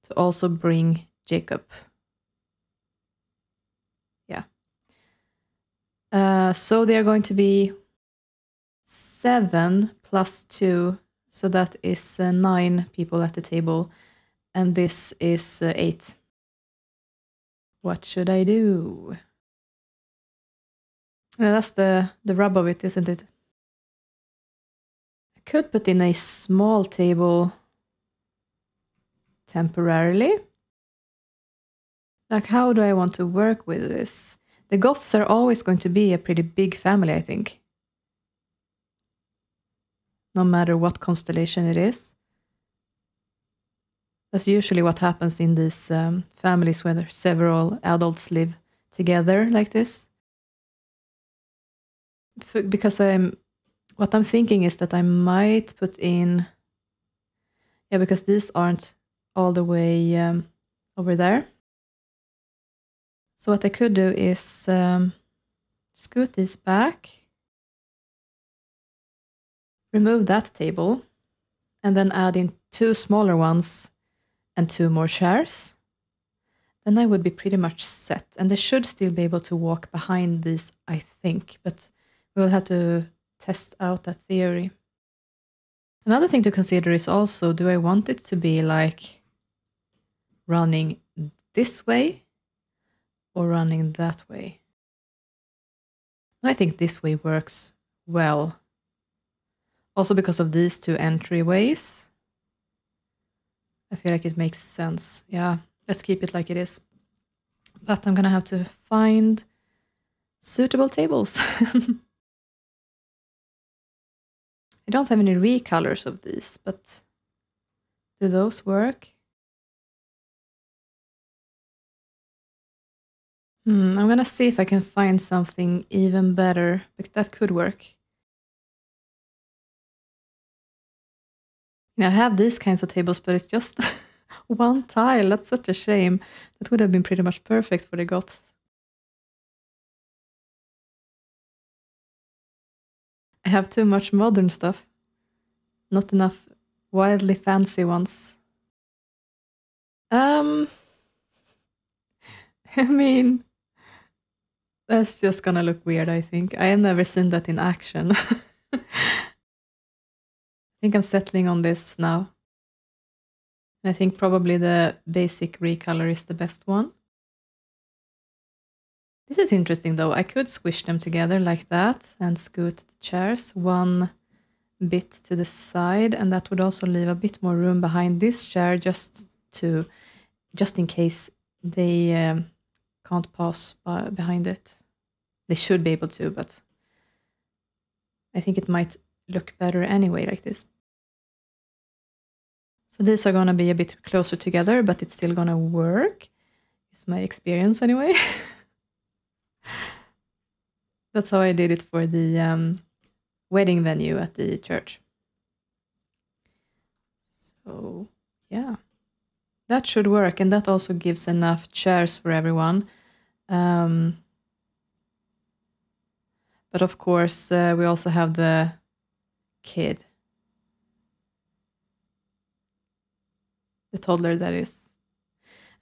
to also bring Jacob. Yeah. So they're going to be 7 plus 2. So that is 9 people at the table. And this is 8. What should I do? That's the rub of it, isn't it? I could put in a small table temporarily. Like, how do I want to work with this? The Goths are always going to be a pretty big family, I think. No matter what constellation it is. That's usually what happens in these families where several adults live together like this. because what I'm thinking is that I might put in, yeah, because these aren't all the way over there. So what I could do is scoot this back, remove that table, and then add in 2 smaller ones and 2 more chairs. Then I would be pretty much set. And they should still be able to walk behind these, I think. But we'll have to test out that theory. Another thing to consider is also, do I want it to be like running this way or running that way? I think this way works well. Also because of these 2 entryways. I feel like it makes sense. Yeah, let's keep it like it is. But I'm gonna have to find suitable tables. I don't have any recolors of these, but do those work? I'm gonna see if I can find something even better, because that could work. I have these kinds of tables, but it's just 1 tile. That's such a shame. That would have been pretty much perfect for the Goths. I have too much modern stuff. Not enough wildly fancy ones. I mean, that's just gonna look weird, I think. I have never seen that in action. I think I'm settling on this now. And I think probably the basic recolor is the best one. This is interesting though. I could squish them together like that and scoot the chairs 1 bit to the side, and that would also leave a bit more room behind this chair just in case they can't pass behind it. They should be able to, but I think it might look better anyway like this. So these are going to be a bit closer together, but it's still going to work. It's my experience anyway. That's how I did it for the wedding venue at the church. So yeah, that should work. And that also gives enough chairs for everyone. But of course, we also have the kid. The toddler, that is.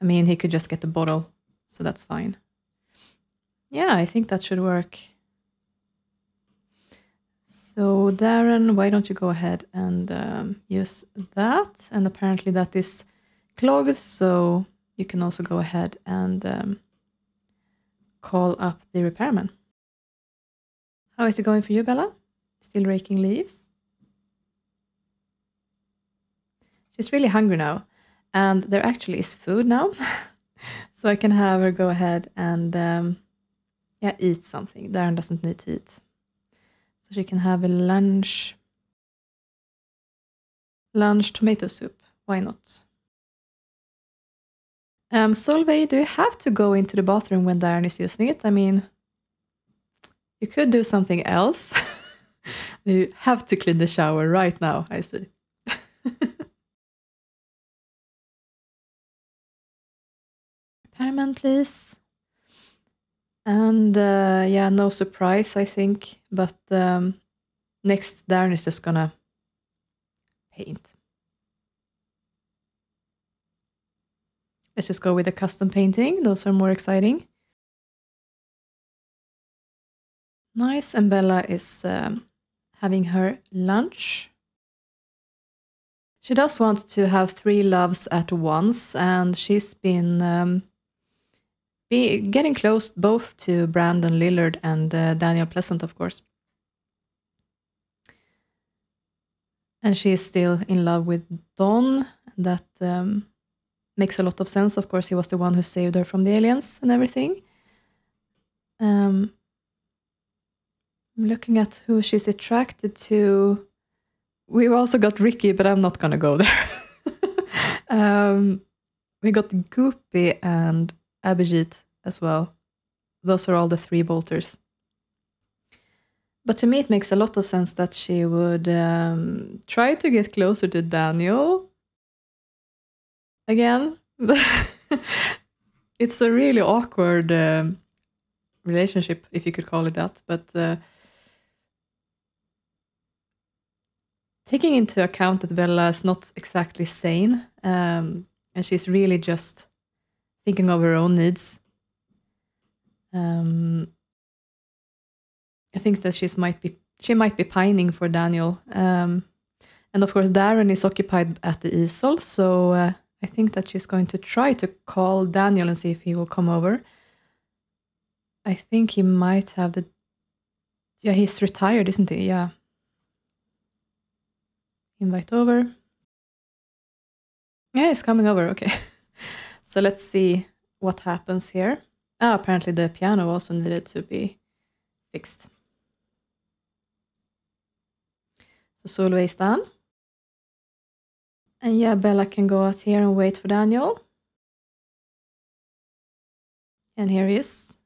I mean, he could just get the bottle, so that's fine. Yeah, I think that should work. So Darren, why don't you go ahead and use that? And apparently that is clogged, so you can also go ahead and call up the repairman. How is it going for you, Bella? Still raking leaves? She's really hungry now. And there actually is food now. So I can have her go ahead and eat something. Darren doesn't need to eat. So she can have a lunch tomato soup. Why not? Solveig, do you have to go into the bathroom when Darren is using it? I mean, you could do something else. You have to clean the shower right now, I see. Repairman, please. And yeah, no surprise, I think. But next, Darren is just gonna paint. Let's just go with the custom painting. Those are more exciting. Nice. And Bella is having her lunch. She does want to have 3 loves at once, and she's been getting close both to Brandon Lillard and Daniel Pleasant, of course. And she is still in love with Don. That makes a lot of sense. Of course, he was the one who saved her from the aliens and everything. I'm looking at who she's attracted to. We've also got Ricky, but I'm not going to go there. We got Goopy and Abhijit as well. Those are all the 3 bolters. But to me, it makes a lot of sense that she would try to get closer to Daniel again. It's a really awkward relationship, if you could call it that. But taking into account that Bella is not exactly sane, and she's really just thinking of her own needs, I think that she might be pining for Daniel. And of course, Darren is occupied at the easel, so I think that she's going to try to call Daniel and see if he will come over. I think he might have the... Yeah, he's retired, isn't he? Yeah. Invite over. Yeah, he's coming over. Okay. So let's see what happens here. Ah, apparently the piano also needed to be fixed. So Solveig is done. And yeah, Bella can go out here and wait for Daniel. And here he is.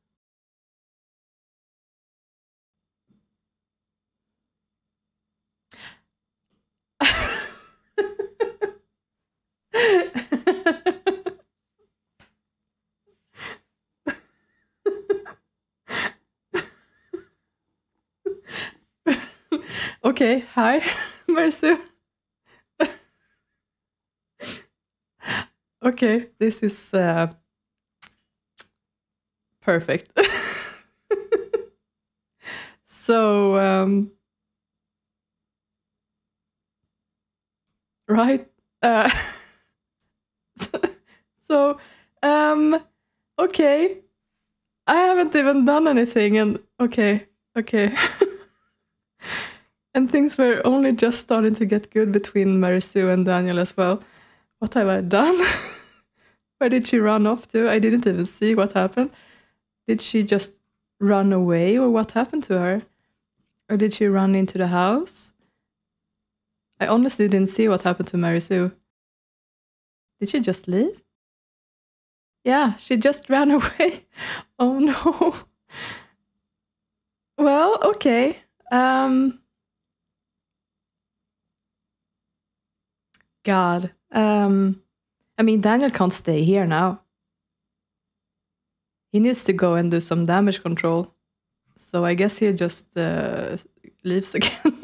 Okay, hi, Mercy. Okay, this is perfect. So, right. So, okay. I haven't even done anything, and okay. And things were only just starting to get good between Marisu and Daniel as well. What have I done? Where did she run off to? I didn't even see what happened. Did she just run away, or what happened to her? Or did she run into the house? I honestly didn't see what happened to Marisu. Did she just leave? Yeah, she just ran away. Oh no. Well, okay. God. I mean, Daniel can't stay here now. He needs to go and do some damage control. So I guess he just leaves again.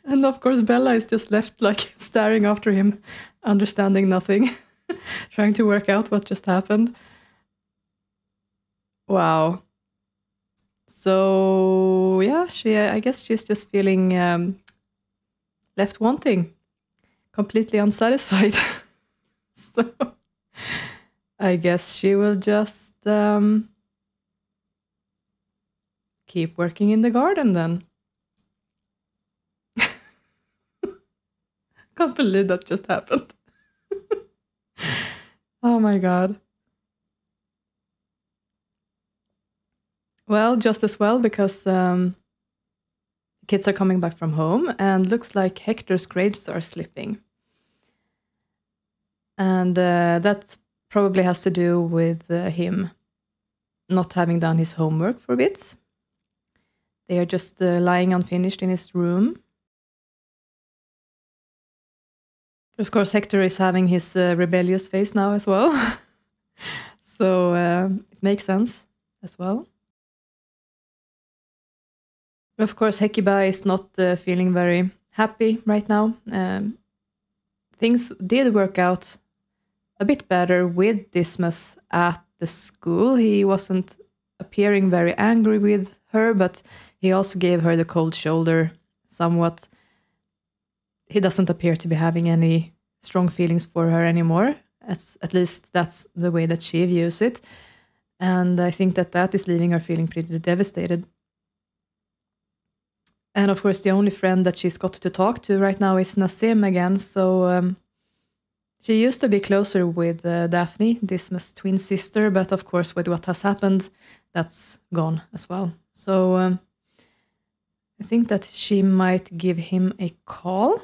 And of course, Bella is just left like staring after him, understanding nothing, trying to work out what just happened. Wow. So yeah, I guess she's just feeling left wanting, completely unsatisfied. So I guess she will just keep working in the garden then. Can't believe that just happened. Oh my god. Well, just as well, because kids are coming back from home, and looks like Hector's grades are slipping. And that probably has to do with him not having done his homework for bits. They are just lying unfinished in his room. Of course, Hector is having his rebellious face now as well. So it makes sense as well. Of course, Hecuba is not feeling very happy right now. Things did work out a bit better with Dismas at the school. He wasn't appearing very angry with her, but he also gave her the cold shoulder somewhat. He doesn't appear to be having any strong feelings for her anymore. At least that's the way that she views it. And I think that is leaving her feeling pretty devastated. And of course, the only friend that she's got to talk to right now is Nasim again. So she used to be closer with Dafne, Dismas' twin sister, but of course, with what has happened, that's gone as well. So I think that she might give him a call.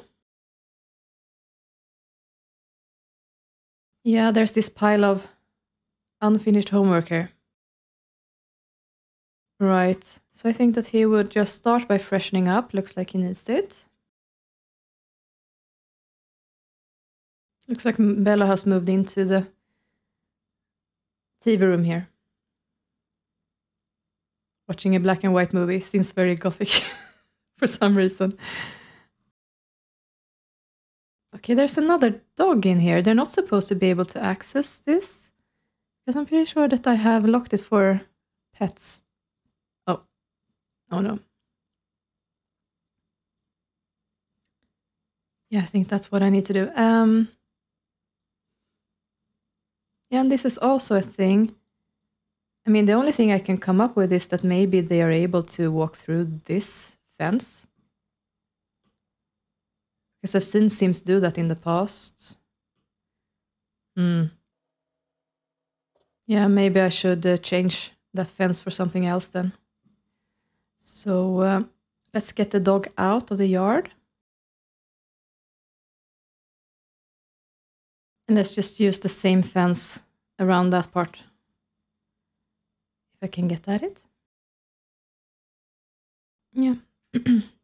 Yeah, there's this pile of unfinished homework here. Right. So I think that he would just start by freshening up. Looks like he needs it. Looks like Bella has moved into the TV room here. Watching a black and white movie seems very gothic for some reason. Okay, there's another dog in here. They're not supposed to be able to access this, because I'm pretty sure that I have locked it for pets. Oh. Oh no. Yeah, I think that's what I need to do. Yeah, and this is also a thing. I mean, the only thing I can come up with is that maybe they are able to walk through this fence. Because I've seen Sims do that in the past. Yeah, maybe I should change that fence for something else then. So let's get the dog out of the yard. And let's just use the same fence around that part. If I can get at it. Yeah,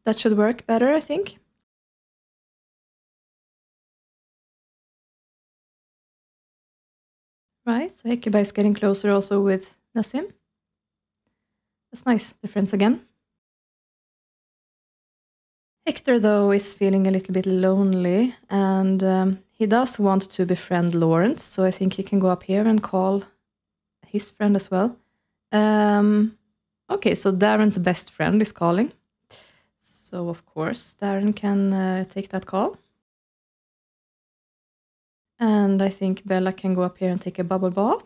that should work better, I think. Right, so Hecuba is getting closer also with Nasim. That's nice, they're friends again. Hector, though, is feeling a little bit lonely, and he does want to befriend Lawrence, so I think he can go up here and call his friend as well. Okay, so Darren's best friend is calling. So, of course, Darren can take that call. And I think Bella can go up here and take a bubble bath.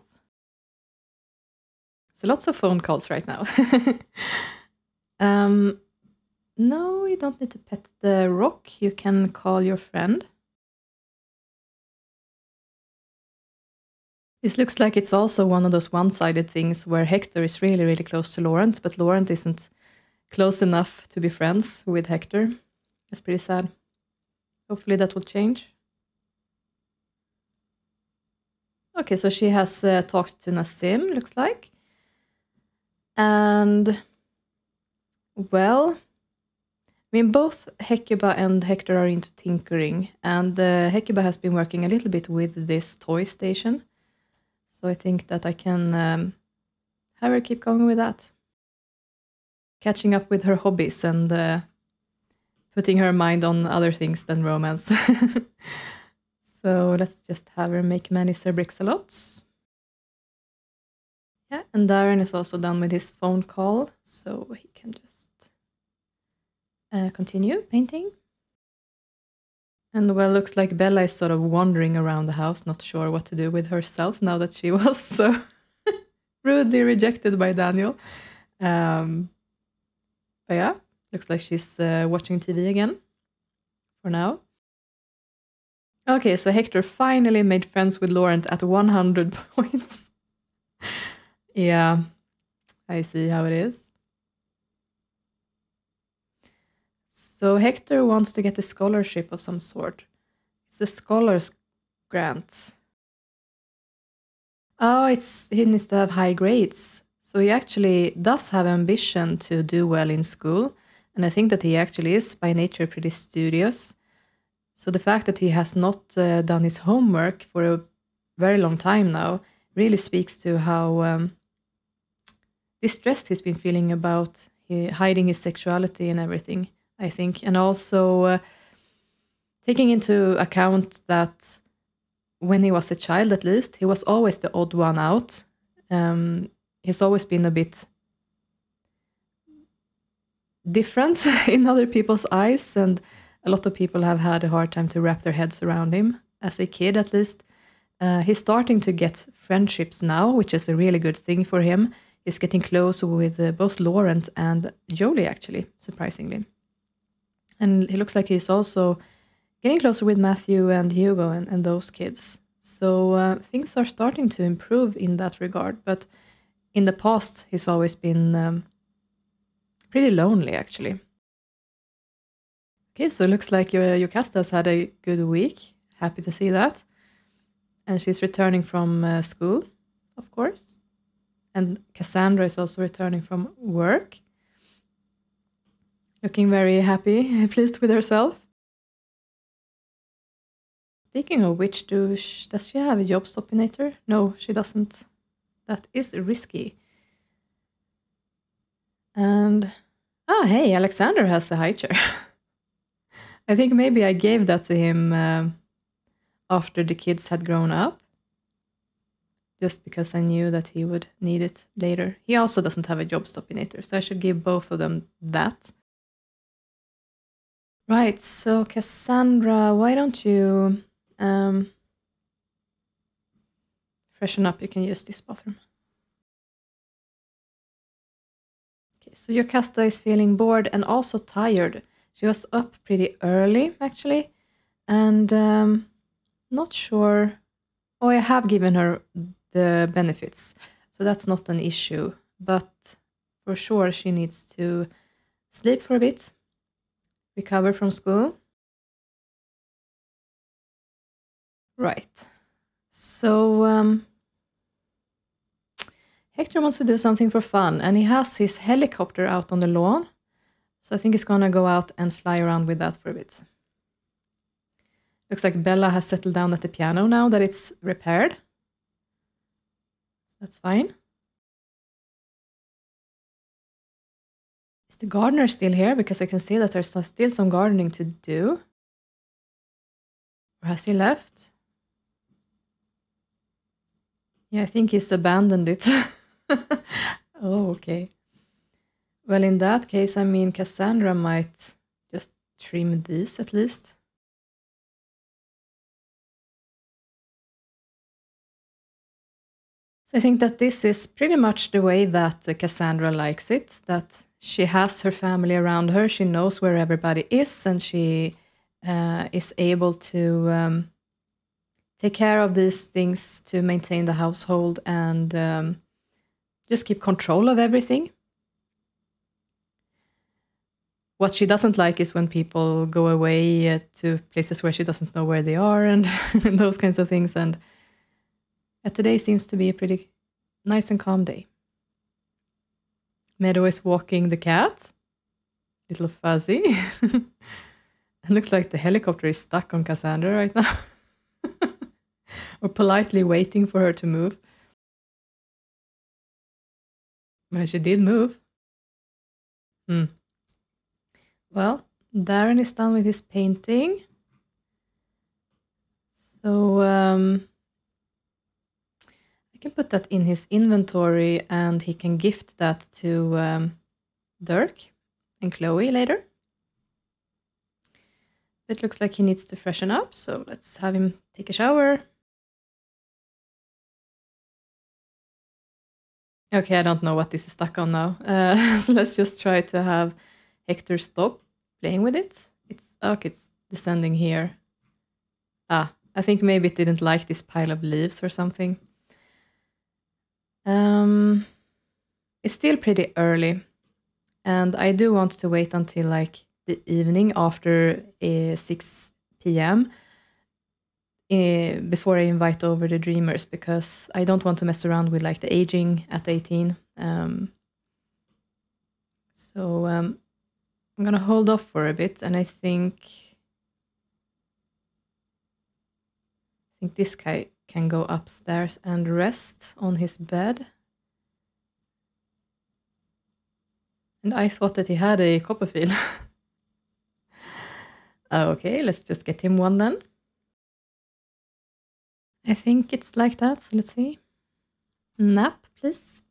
So lots of phone calls right now. No, you don't need to pet the rock. You can call your friend. This looks like it's also one of those one-sided things where Hector is really, really close to Lawrence, but Lawrence isn't close enough to be friends with Hector. That's pretty sad. Hopefully that will change. Okay, so she has talked to Nasim, looks like. And, well, I mean, both Hecuba and Hector are into tinkering, and Hecuba has been working a little bit with this toy station. So I think that I can have her keep going with that. Catching up with her hobbies and putting her mind on other things than romance. So let's just have her make many Cerbrixalots. Yeah, and Darren is also done with his phone call, so he can just continue painting. And well, looks like Bella is sort of wandering around the house, not sure what to do with herself now that she was so rudely rejected by Daniel. But yeah, looks like she's watching TV again for now. Okay, so Hector finally made friends with Laurent at 100 points. Yeah, I see how it is. So Hector wants to get a scholarship of some sort. It's a scholar's grant. Oh, he needs to have high grades. So he actually does have ambition to do well in school. And I think that he actually is by nature pretty studious. So the fact that he has not done his homework for a very long time now really speaks to how distressed he's been feeling about hiding his sexuality and everything, I think. And also taking into account that when he was a child, at least, he was always the odd one out. He's always been a bit different in other people's eyes, and a lot of people have had a hard time to wrap their heads around him, as a kid at least. He's starting to get friendships now, which is a really good thing for him. He's getting close with both Laurent and Jolie, actually, surprisingly. And he looks like he's also getting closer with Matthew and Hugo and those kids. So things are starting to improve in that regard. But in the past, he's always been pretty lonely, actually. Okay, so it looks like Jocasta's had a good week. Happy to see that. And she's returning from school, of course. And Cassandra is also returning from work, looking very happy, pleased with herself. Speaking of which, does she have a job stopinator? No, she doesn't. That is risky. And, hey, Alexander has a high chair. I think maybe I gave that to him after the kids had grown up. Just because I knew that he would need it later. He also doesn't have a job stopinator, so I should give both of them that. Right, so Cassandra, why don't you freshen up? You can use this bathroom. Okay, so Jocasta is feeling bored and also tired. She was up pretty early, actually, and not sure. Oh, I have given her the benefits, so that's not an issue. But for sure, she needs to sleep for a bit, recover from school. Right. So Hector wants to do something for fun, and he has his helicopter out on the lawn. So I think he's gonna go out and fly around with that for a bit. Looks like Bella has settled down at the piano now that it's repaired. That's fine. Is the gardener still here? Because I can see that there's still some gardening to do. Or has he left? Yeah, I think he's abandoned it. Oh, okay. Well, in that case, I mean, Cassandra might just trim these at least. So I think that this is pretty much the way that Cassandra likes it, that she has her family around her, she knows where everybody is, and she is able to take care of these things to maintain the household and just keep control of everything. What she doesn't like is when people go away to places where she doesn't know where they are and those kinds of things. And today seems to be a pretty nice and calm day. Meadow is walking the cat. Little Fuzzy. It looks like the helicopter is stuck on Cassandra right now. Or politely waiting for her to move. Well, she did move. Well, Darren is done with his painting. So I can put that in his inventory and he can gift that to Dirk and Chloe later. It looks like he needs to freshen up, so let's have him take a shower. Okay, I don't know what this is stuck on now. So let's just try to have Hector stop playing with it. It's descending here. I think maybe it didn't like this pile of leaves or something. It's still pretty early, and I do want to wait until like the evening after 6 p.m. Before I invite over the dreamers, because I don't want to mess around with like the aging at 18. So I'm gonna hold off for a bit, and I think this guy can go upstairs and rest on his bed. And I thought that he had a Copperfield. Okay, let's just get him one then. I think it's like that, so let's see. Nap, please.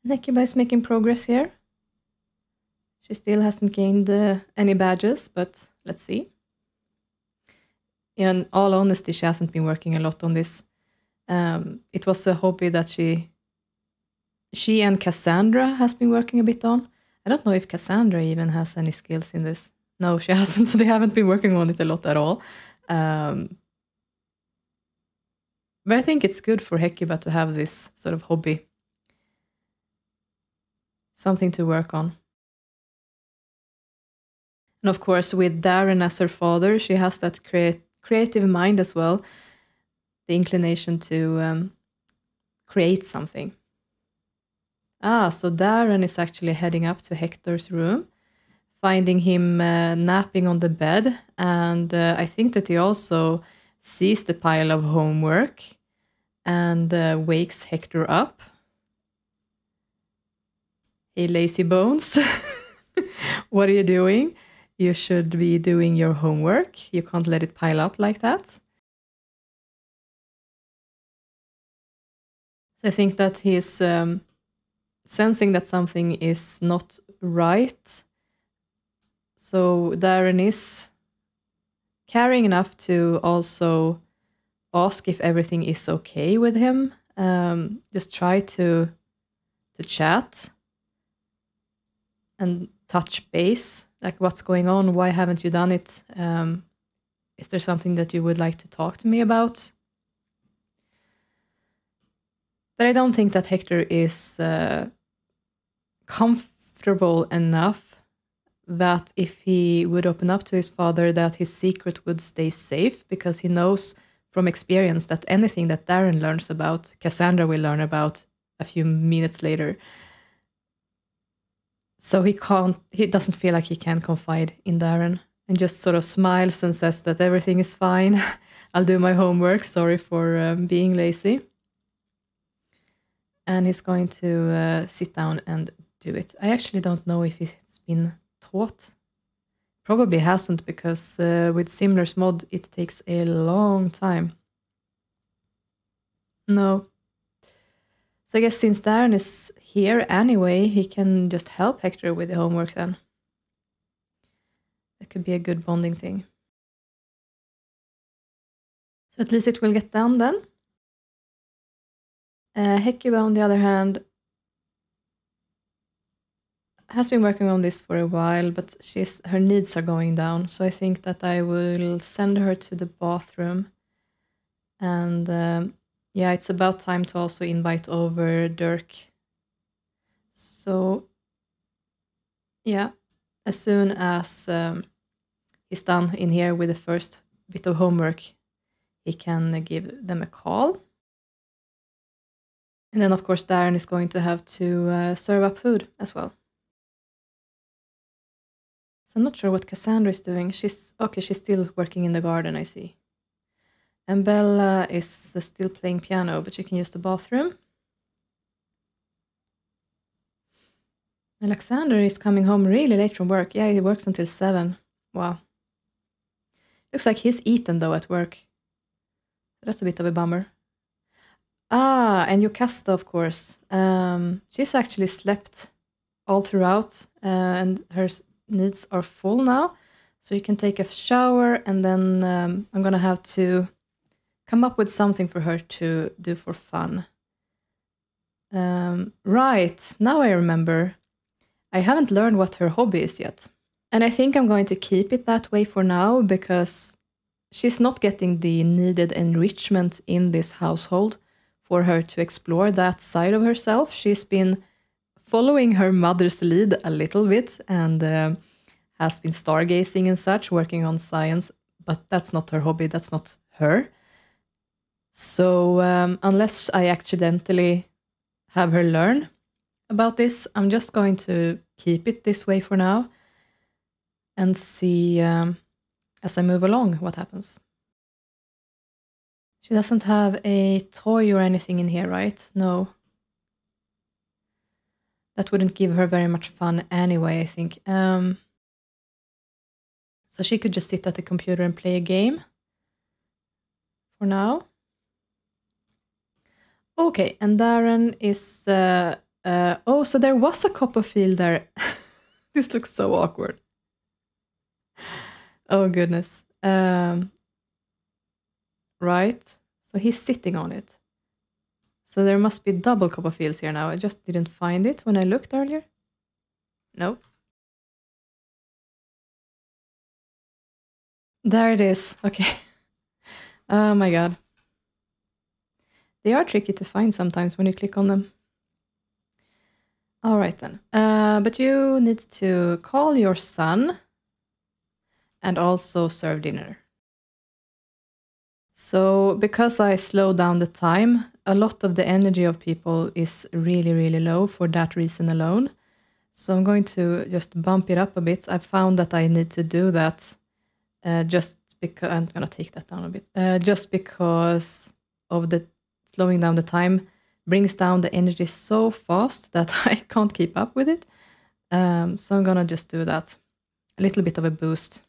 Hecuba is making progress here. She still hasn't gained any badges, but let's see. In all honesty, she hasn't been working a lot on this. It was a hobby that she and Cassandra has been working a bit on. I don't know if Cassandra even has any skills in this. No, she hasn't. So they haven't been working on it a lot at all. But I think it's good for Hecuba to have this sort of hobby. Something to work on. And of course, with Darren as her father, she has that creative mind as well. The inclination to create something. Ah, so Darren is actually heading up to Hector's room, finding him napping on the bed, and I think that he also sees the pile of homework and wakes Hector up. Hey, lazy bones, what are you doing? You should be doing your homework. You can't let it pile up like that. So I think that he's sensing that something is not right. So Darren is caring enough to also ask if everything is okay with him. Just try to chat and touch base, like what's going on, why haven't you done it? Is there something that you would like to talk to me about? But I don't think that Hector is comfortable enough that if he would open up to his father, that his secret would stay safe, because he knows from experience that anything that Darren learns about, Cassandra will learn about a few minutes later. So he doesn't feel like he can confide in Darren, and just sort of smiles and says that everything is fine. I'll do my homework. Sorry for being lazy. And he's going to sit down and do it. I actually don't know if it's been taught. Probably hasn't, because with Simler's mod, it takes a long time. No. So I guess since Darren is here anyway, he can just help Hector with the homework then. That could be a good bonding thing. So at least it will get done then. Hecuba, on the other hand, has been working on this for a while, but her needs are going down. So I think that I will send her to the bathroom. And yeah, it's about time to also invite over Dirk. So yeah, as soon as he's done in here with the first bit of homework, he can give them a call. And then, of course, Darren is going to have to serve up food as well. So I'm not sure what Cassandra is doing. She's still working in the garden, I see. And Bella is still playing piano, but she can use the bathroom. Alexander is coming home really late from work. Yeah, he works until 7. Wow. Looks like he's eaten, though, at work. That's a bit of a bummer. Ah, and Jocasta, of course. She's actually slept all throughout, and her needs are full now. So you can take a shower, and then I'm going to have to come up with something for her to do for fun. Right, now I remember. I haven't learned what her hobby is yet. And I think I'm going to keep it that way for now, because she's not getting the needed enrichment in this household for her to explore that side of herself. She's been following her mother's lead a little bit, and has been stargazing and such, working on science, but that's not her hobby, that's not her. So unless I accidentally have her learn about this, I'm just going to keep it this way for now and see as I move along what happens. She doesn't have a toy or anything in here, right? No. That wouldn't give her very much fun anyway, I think. So she could just sit at the computer and play a game for now. Okay, and Darren is... oh, so there was a Copperfield there. This looks so awkward. Oh, goodness. Right. So he's sitting on it. So there must be double Copperfields here now. I just didn't find it when I looked earlier. Nope. There it is. Okay. Oh my god. They are tricky to find sometimes when you click on them. All right then. But you need to call your son and also serve dinner. So because I slowed down the time a lot of the energy of people is really, really low for that reason alone. So I'm going to just bump it up a bit. I found that I need to do that just because I'm going to take that down a bit. Just because of the slowing down the time brings down the energy so fast that I can't keep up with it. So I'm going to just do that. A little bit of a boost.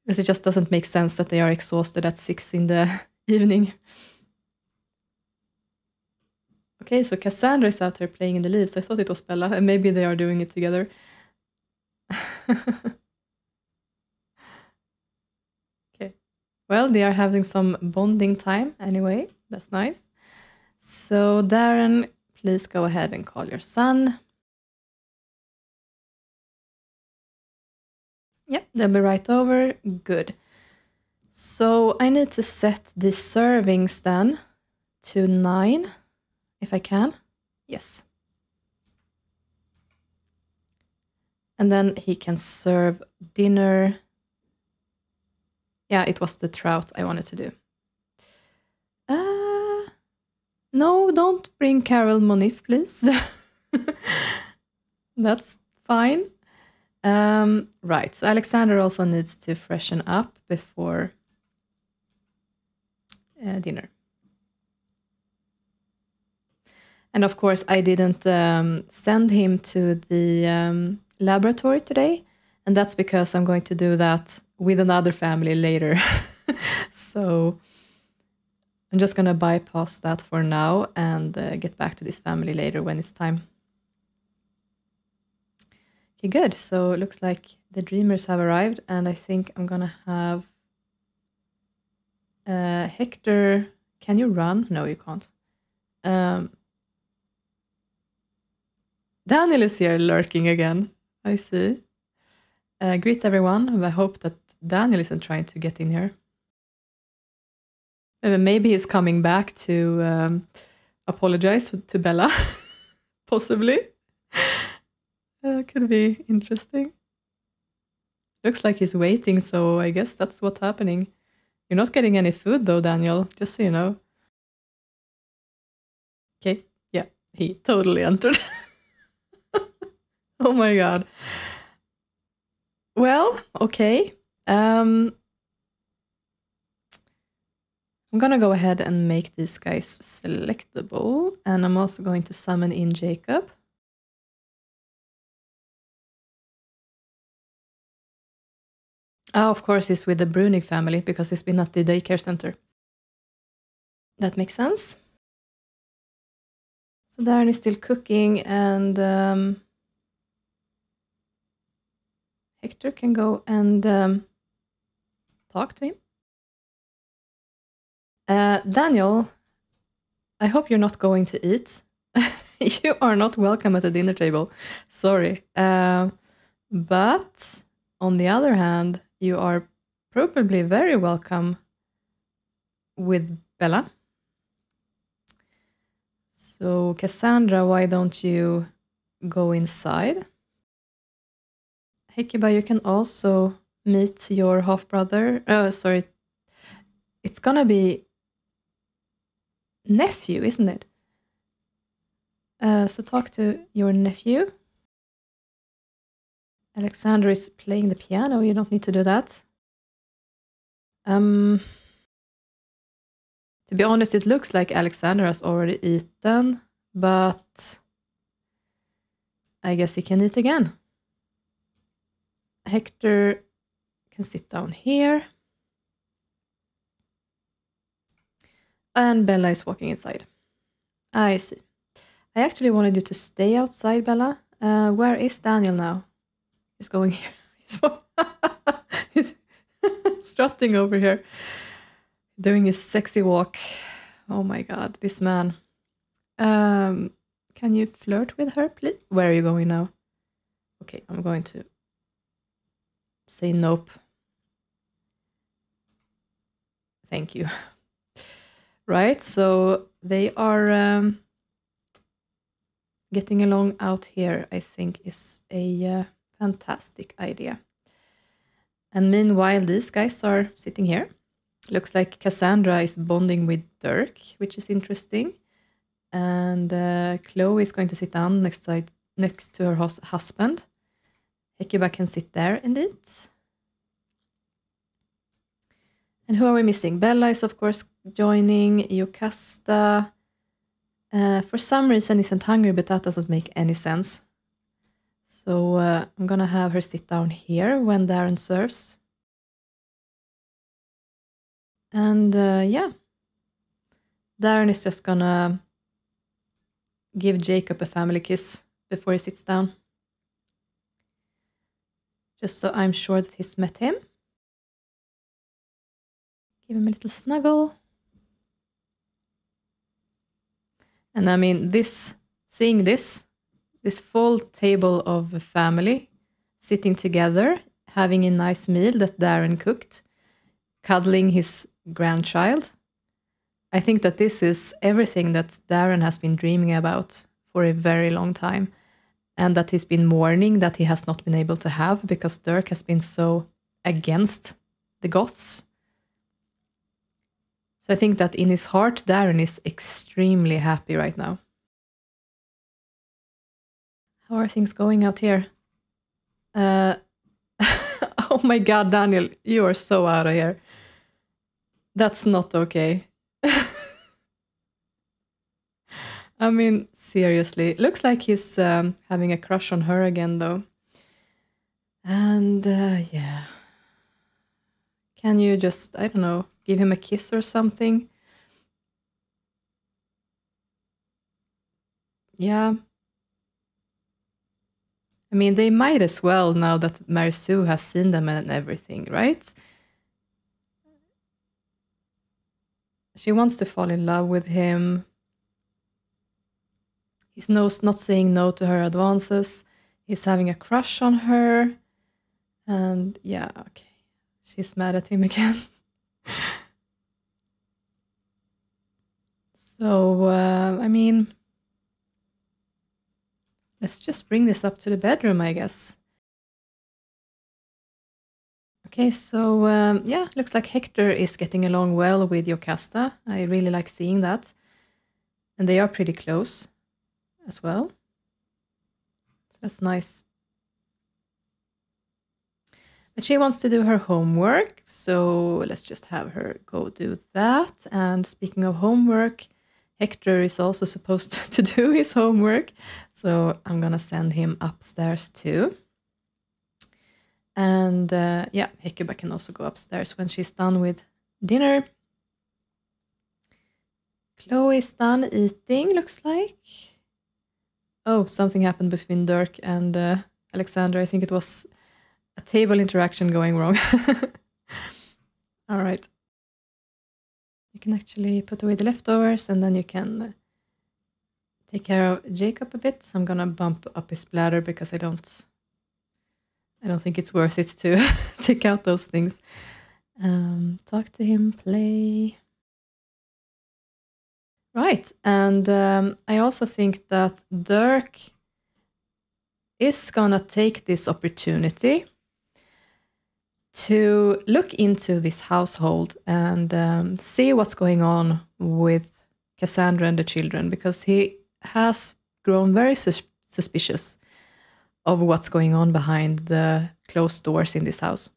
Because it just doesn't make sense that they are exhausted at 6 in the evening. Okay, so Cassandra is out here playing in the leaves. I thought it was Bella, and maybe they are doing it together. Okay. Well, they are having some bonding time anyway. That's nice. So Darren, please go ahead and call your son. Yep, they'll be right over. Good. So I need to set the servings then to 9, if I can. Yes. And then he can serve dinner. Yeah, it was the trout I wanted to do. No, don't bring Carol Monif, please. That's fine. Right, so Alexander also needs to freshen up before dinner. And of course, I didn't send him to the laboratory today, and that's because I'm going to do that with another family later. So I'm just going to bypass that for now and get back to this family later when it's time. Okay, good. So it looks like the dreamers have arrived, and I think I'm going to have Hector. Can you run? No, you can't. Daniel is here lurking again. I see. Greet everyone. I hope that Daniel isn't trying to get in here. Maybe he's coming back to apologize to Bella. Possibly. Could be interesting. Looks like he's waiting, so I guess that's what's happening. You're not getting any food though, Daniel, just so you know. Okay, yeah, he totally entered. Oh my god. Well, okay. I'm gonna go ahead and make these guys selectable, and I'm also going to summon in Jacob. Of course, he's with the Brunig family because he's been at the daycare center. That makes sense. So Darren is still cooking, and Hector can go and talk to him. Daniel, I hope you're not going to eat. You are not welcome at the dinner table. Sorry. But on the other hand, you are probably very welcome with Bella. So Cassandra, why don't you go inside? Hecuba, you can also meet your half-brother. Oh, sorry. It's gonna be nephew, isn't it? So talk to your nephew. Alexander is playing the piano. You don't need to do that. To be honest, it looks like Alexander has already eaten, but I guess he can eat again. Hector can sit down here. And Bella is walking inside. I see. I actually wanted you to stay outside, Bella. Where is Daniel now? He's going here. He's strutting over here. Doing his sexy walk. Oh my god, this man. Can you flirt with her, please? Where are you going now? Okay, I'm going to say nope. Thank you. Right, so they are getting along out here, I think, is a fantastic idea. And meanwhile, these guys are sitting here. Looks like Cassandra is bonding with Dirk, which is interesting. And Chloe is going to sit down next to her husband. Hecuba can sit there indeed. And who are we missing? Bella is, of course, joining. Jocasta. For some reason, isn't hungry, but that doesn't make any sense. So I'm going to have her sit down here when Darren serves. And yeah, Darren is just going to give Jacob a family kiss before he sits down. Just so I'm sure that he's met him. Give him a little snuggle. And I mean, seeing this full table of a family sitting together, having a nice meal that Darren cooked, cuddling his grandchild. I think that this is everything that Darren has been dreaming about for a very long time, and that he's been mourning that he has not been able to have because Dirk has been so against the Goths. So I think that in his heart, Darren is extremely happy right now. How are things going out here? Oh my God, Daniel, you are so out of here. That's not okay. I mean, seriously. Looks like he's having a crush on her again, though. And yeah. Can you just, I don't know, give him a kiss or something? Yeah. I mean, they might as well now that Mary Sue has seen them and everything, right? She wants to fall in love with him. He's not saying no to her advances. He's having a crush on her. And yeah, okay. She's mad at him again. So, I mean, let's just bring this up to the bedroom, I guess. Okay, so yeah, looks like Hector is getting along well with Jocasta. I really like seeing that. And they are pretty close as well. So that's nice. But she wants to do her homework, so let's just have her go do that. And speaking of homework, Hector is also supposed to do his homework, so I'm gonna send him upstairs too. And yeah, Hecuba can also go upstairs when she's done with dinner. Chloe's done eating, looks like. Oh, something happened between Dirk and Alexandra. I think it was a table interaction going wrong. All right. You can actually put away the leftovers and then you can take care of Jacob a bit. So I'm gonna bump up his bladder because I don't think it's worth it to take out those things. Talk to him, play. Right, and I also think that Dirk is gonna take this opportunity to look into this household and see what's going on with Cassandra and the children, because he has grown very suspicious of what's going on behind the closed doors in this house.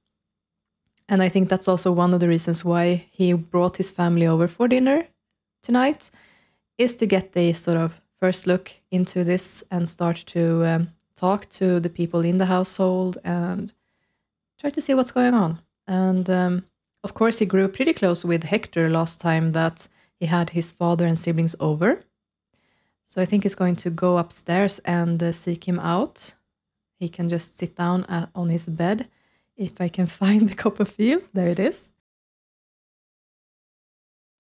And I think that's also one of the reasons why he brought his family over for dinner tonight, is to get the sort of first look into this and start to talk to the people in the household and try to see what's going on. And of course, he grew pretty close with Hector last time that he had his father and siblings over. So I think he's going to go upstairs and seek him out. He can just sit down on his bed. If I can find the Copperfield, there it is.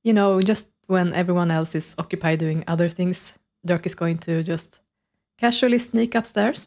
You know, just when everyone else is occupied doing other things, Dirk is going to just casually sneak upstairs.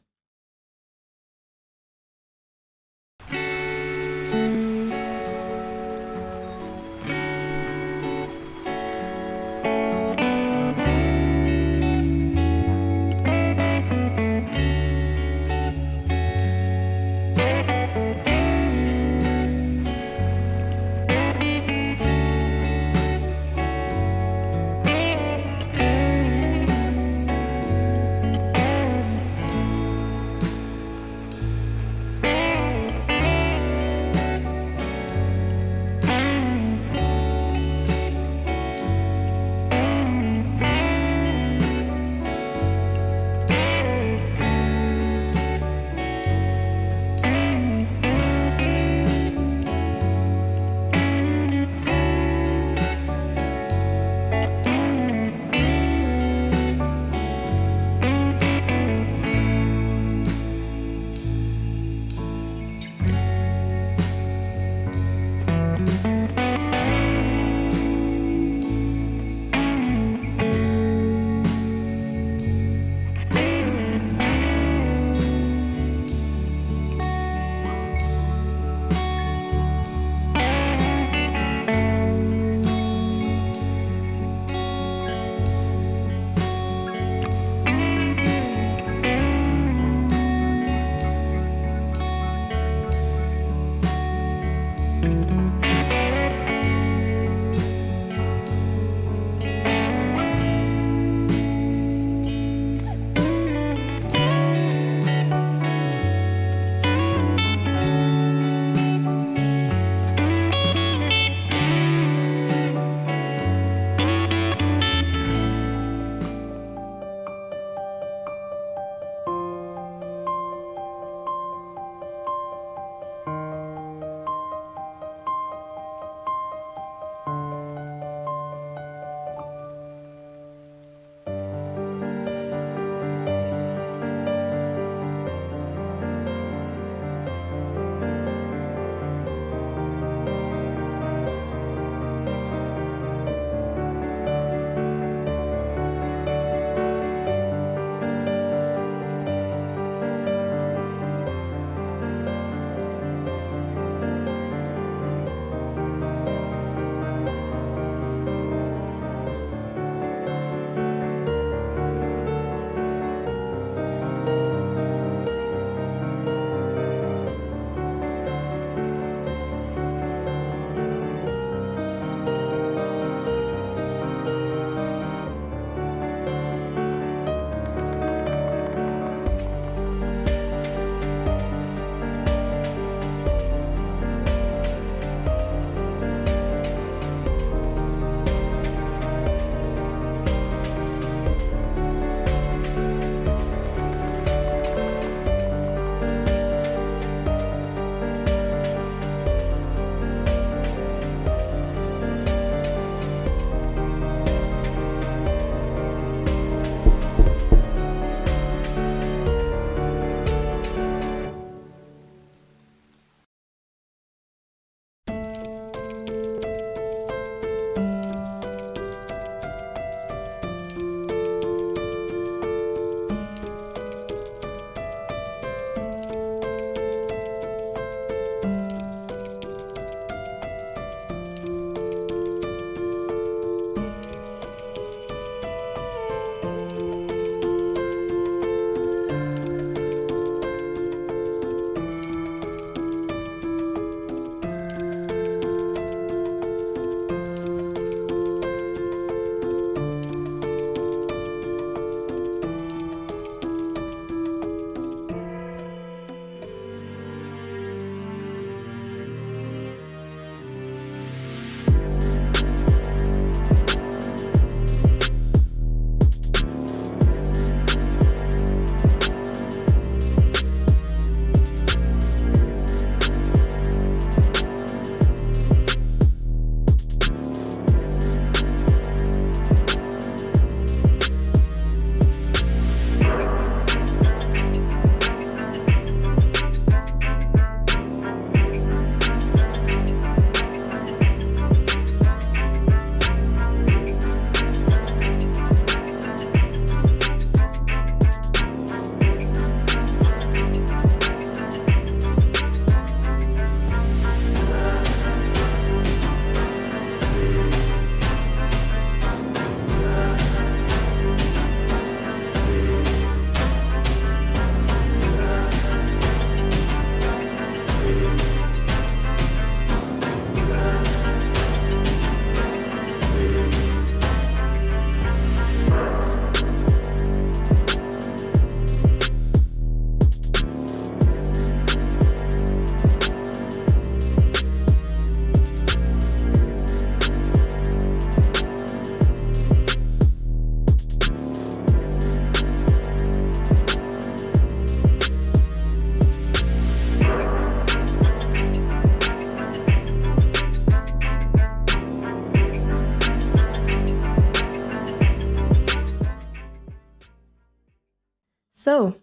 So,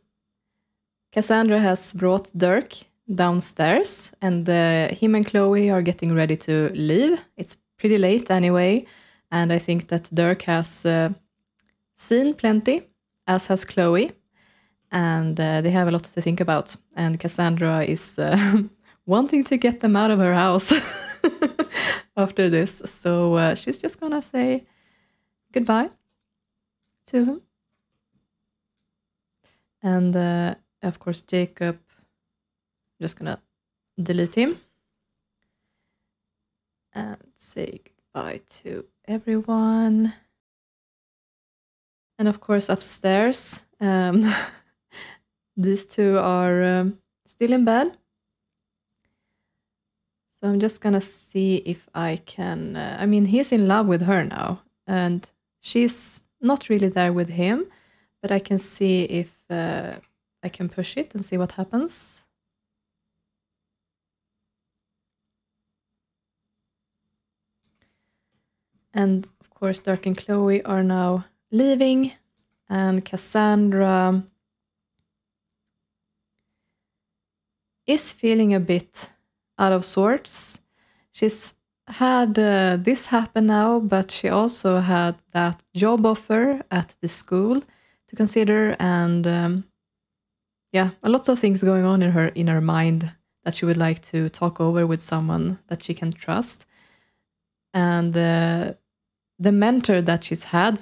Cassandra has brought Dirk downstairs, and him and Chloe are getting ready to leave. It's pretty late anyway, and I think that Dirk has seen plenty, as has Chloe, and they have a lot to think about. And Cassandra is wanting to get them out of her house after this, so she's just gonna say goodbye to them. And of course, Jacob, I'm just gonna delete him and say goodbye to everyone. And of course, upstairs, these two are still in bed. So I'm just gonna see if I can, I mean, he's in love with her now, and she's not really there with him, but I can see if I can push it and see what happens. And of course, Dirk and Chloe are now leaving, and Cassandra is feeling a bit out of sorts. She's had this happen now, but she also had that job offer at the school to consider, and yeah, a lot of things going on in her mind that she would like to talk over with someone that she can trust. And the mentor that she's had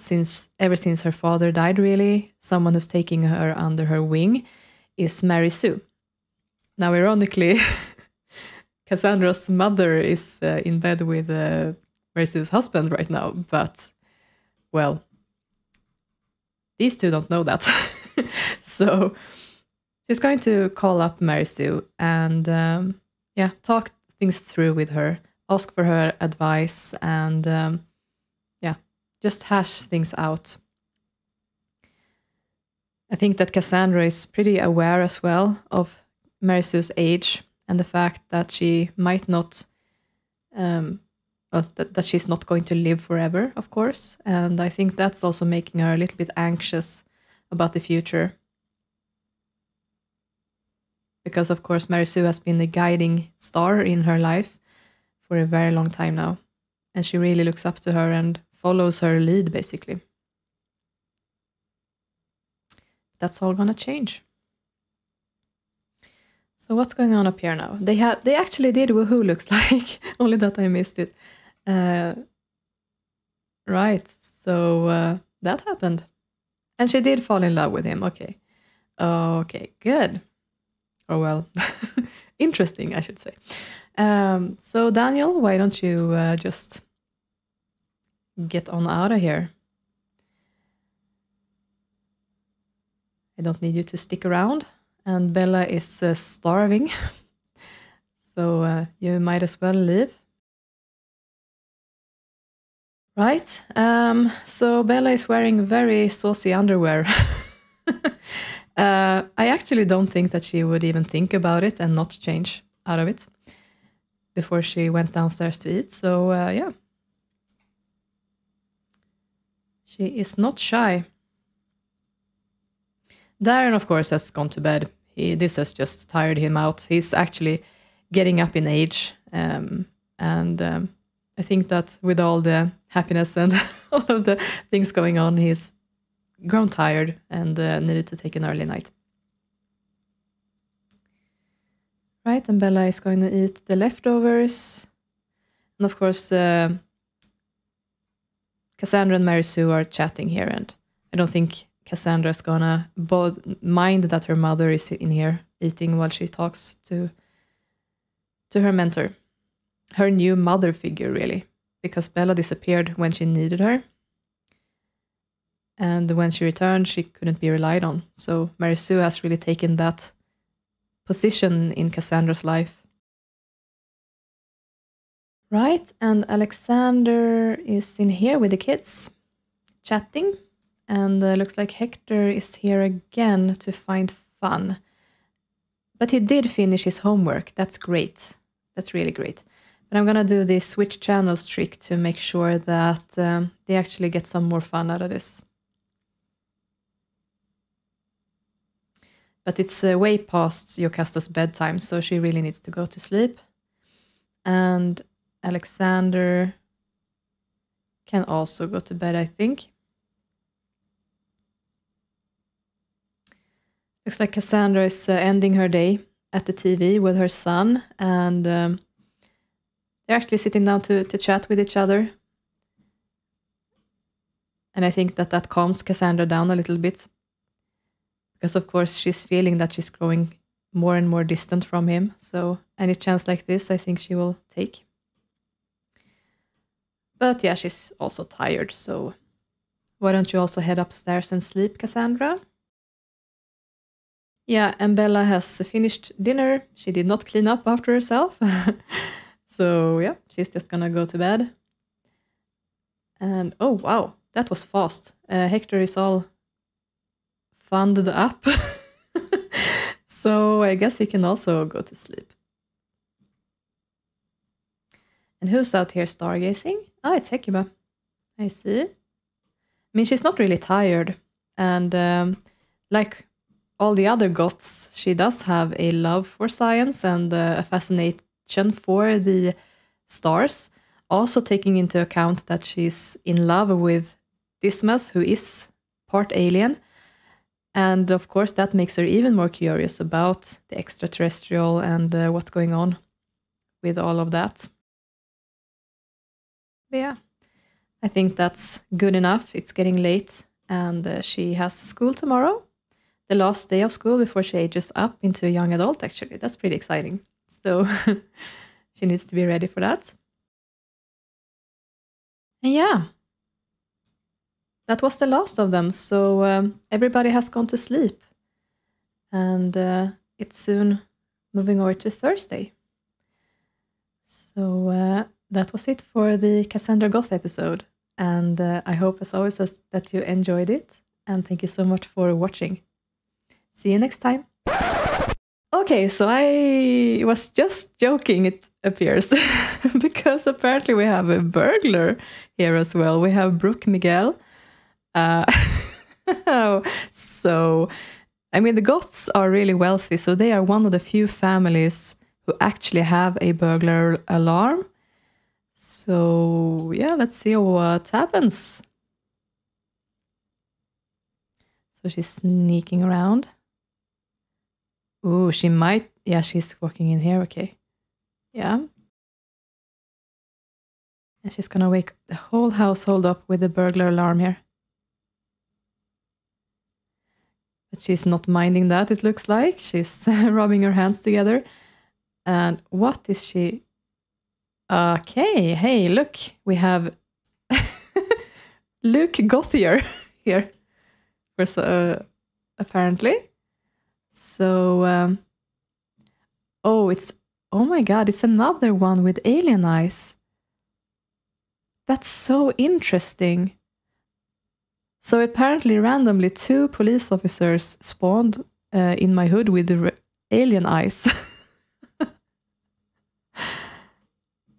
ever since her father died, really, someone who's taking her under her wing, is Mary Sue. Now, ironically, Cassandra's mother is in bed with Mary Sue's husband right now, but, well, these two don't know that. So she's going to call up Mary Sue and, yeah, talk things through with her, ask for her advice, and, yeah, just hash things out. I think that Cassandra is pretty aware as well of Mary Sue's age and the fact that she might not, that she's not going to live forever, of course. And I think that's also making her a little bit anxious about the future. Because, of course, Mary Sue has been the guiding star in her life for a very long time now. And she really looks up to her and follows her lead, basically. That's all gonna change. So what's going on up here now? They actually did Woohoo, looks like, only that I missed it. Right, so that happened. And she did fall in love with him, okay. Okay, good. Or well, interesting, I should say. So Daniel, why don't you just get on out of here? I don't need you to stick around. And Bella is starving, so you might as well leave. Right, so Bella is wearing very saucy underwear. I actually don't think that she would even think about it and not change out of it before she went downstairs to eat, so yeah. She is not shy. Darren, of course, has gone to bed. This has just tired him out. He's actually getting up in age. And I think that with all the happiness and all of the things going on, he's grown tired and needed to take an early night. Right, and Bella is going to eat the leftovers. And of course, Cassandra and Mary Sue are chatting here, and I don't think Cassandra's gonna mind that her mother is in here eating while she talks to her mentor. Her new mother figure, really, because Bella disappeared when she needed her. And when she returned, she couldn't be relied on. So Mary Sue has really taken that position in Cassandra's life. Right, and Alexander is in here with the kids, chatting. And looks like Hector is here again to find fun. But he did finish his homework. That's great. That's really great. But I'm going to do this switch channels trick to make sure that they actually get some more fun out of this. But it's way past Jocasta's bedtime, so she really needs to go to sleep. And Alexander can also go to bed, I think. Looks like Cassandra is ending her day at the TV with her son, and they're actually sitting down to chat with each other. And I think that calms Cassandra down a little bit. Because, of course, she's feeling that she's growing more and more distant from him. So any chance like this, I think she will take. But yeah, she's also tired. So why don't you also head upstairs and sleep, Cassandra? Yeah, and Bella has finished dinner. She did not clean up after herself. So yeah, she's just gonna go to bed. And oh, wow, that was fast. Hector is all funded up. So I guess he can also go to sleep. And who's out here stargazing? Ah, it's Hecuba. I see. I mean, she's not really tired. And like all the other Goths, she does have a love for science and a fascination for the stars. Also taking into account that she's in love with Dismas, who is part alien. And of course, that makes her even more curious about the extraterrestrial and what's going on with all of that. But yeah, I think that's good enough. It's getting late and she has school tomorrow. The last day of school before she ages up into a young adult, actually. That's pretty exciting. So she needs to be ready for that. And yeah, that was the last of them. So everybody has gone to sleep. And it's soon moving over to Thursday. So that was it for the Cassandra Goth episode. And I hope, as always, that you enjoyed it. And thank you so much for watching. See you next time. Okay, so I was just joking, it appears, because apparently we have a burglar here as well. We have Brooke Miguel. So, I mean, the Goths are really wealthy, so they are one of the few families who actually have a burglar alarm. So, yeah, let's see what happens. So she's sneaking around. Ooh, she might... Yeah, she's walking in here. Okay. Yeah. And she's gonna wake the whole household up with the burglar alarm here. But she's not minding that, it looks like. She's rubbing her hands together. And what is she... Okay, hey, look. We have Luke Gothier here. Apparently. So, oh my god, it's another one with alien eyes. That's so interesting. So apparently randomly 2 police officers spawned in my hood with the alien eyes.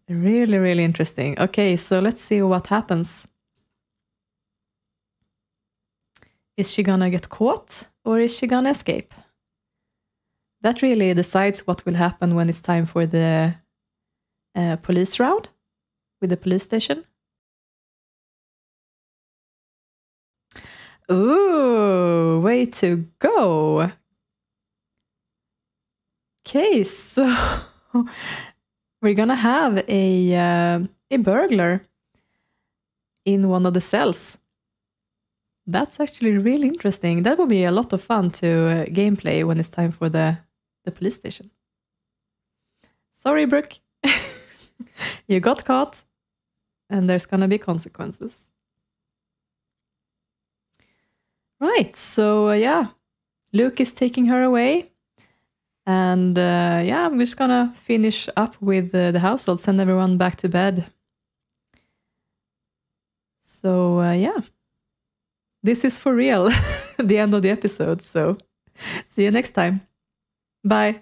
Really, really interesting. Okay, so let's see what happens. Is she gonna get caught or is she gonna escape? That really decides what will happen when it's time for the police round with the police station. Ooh, way to go. Okay, so we're gonna have a burglar in one of the cells. That's actually really interesting. That will be a lot of fun to gameplay when it's time for the police station. Sorry, Brooke. You got caught, and there's gonna be consequences. Right, so yeah, Luke is taking her away. And yeah, I'm just gonna finish up with the household, send everyone back to bed. So yeah, this is for real, the end of the episode. So see you next time. Bye.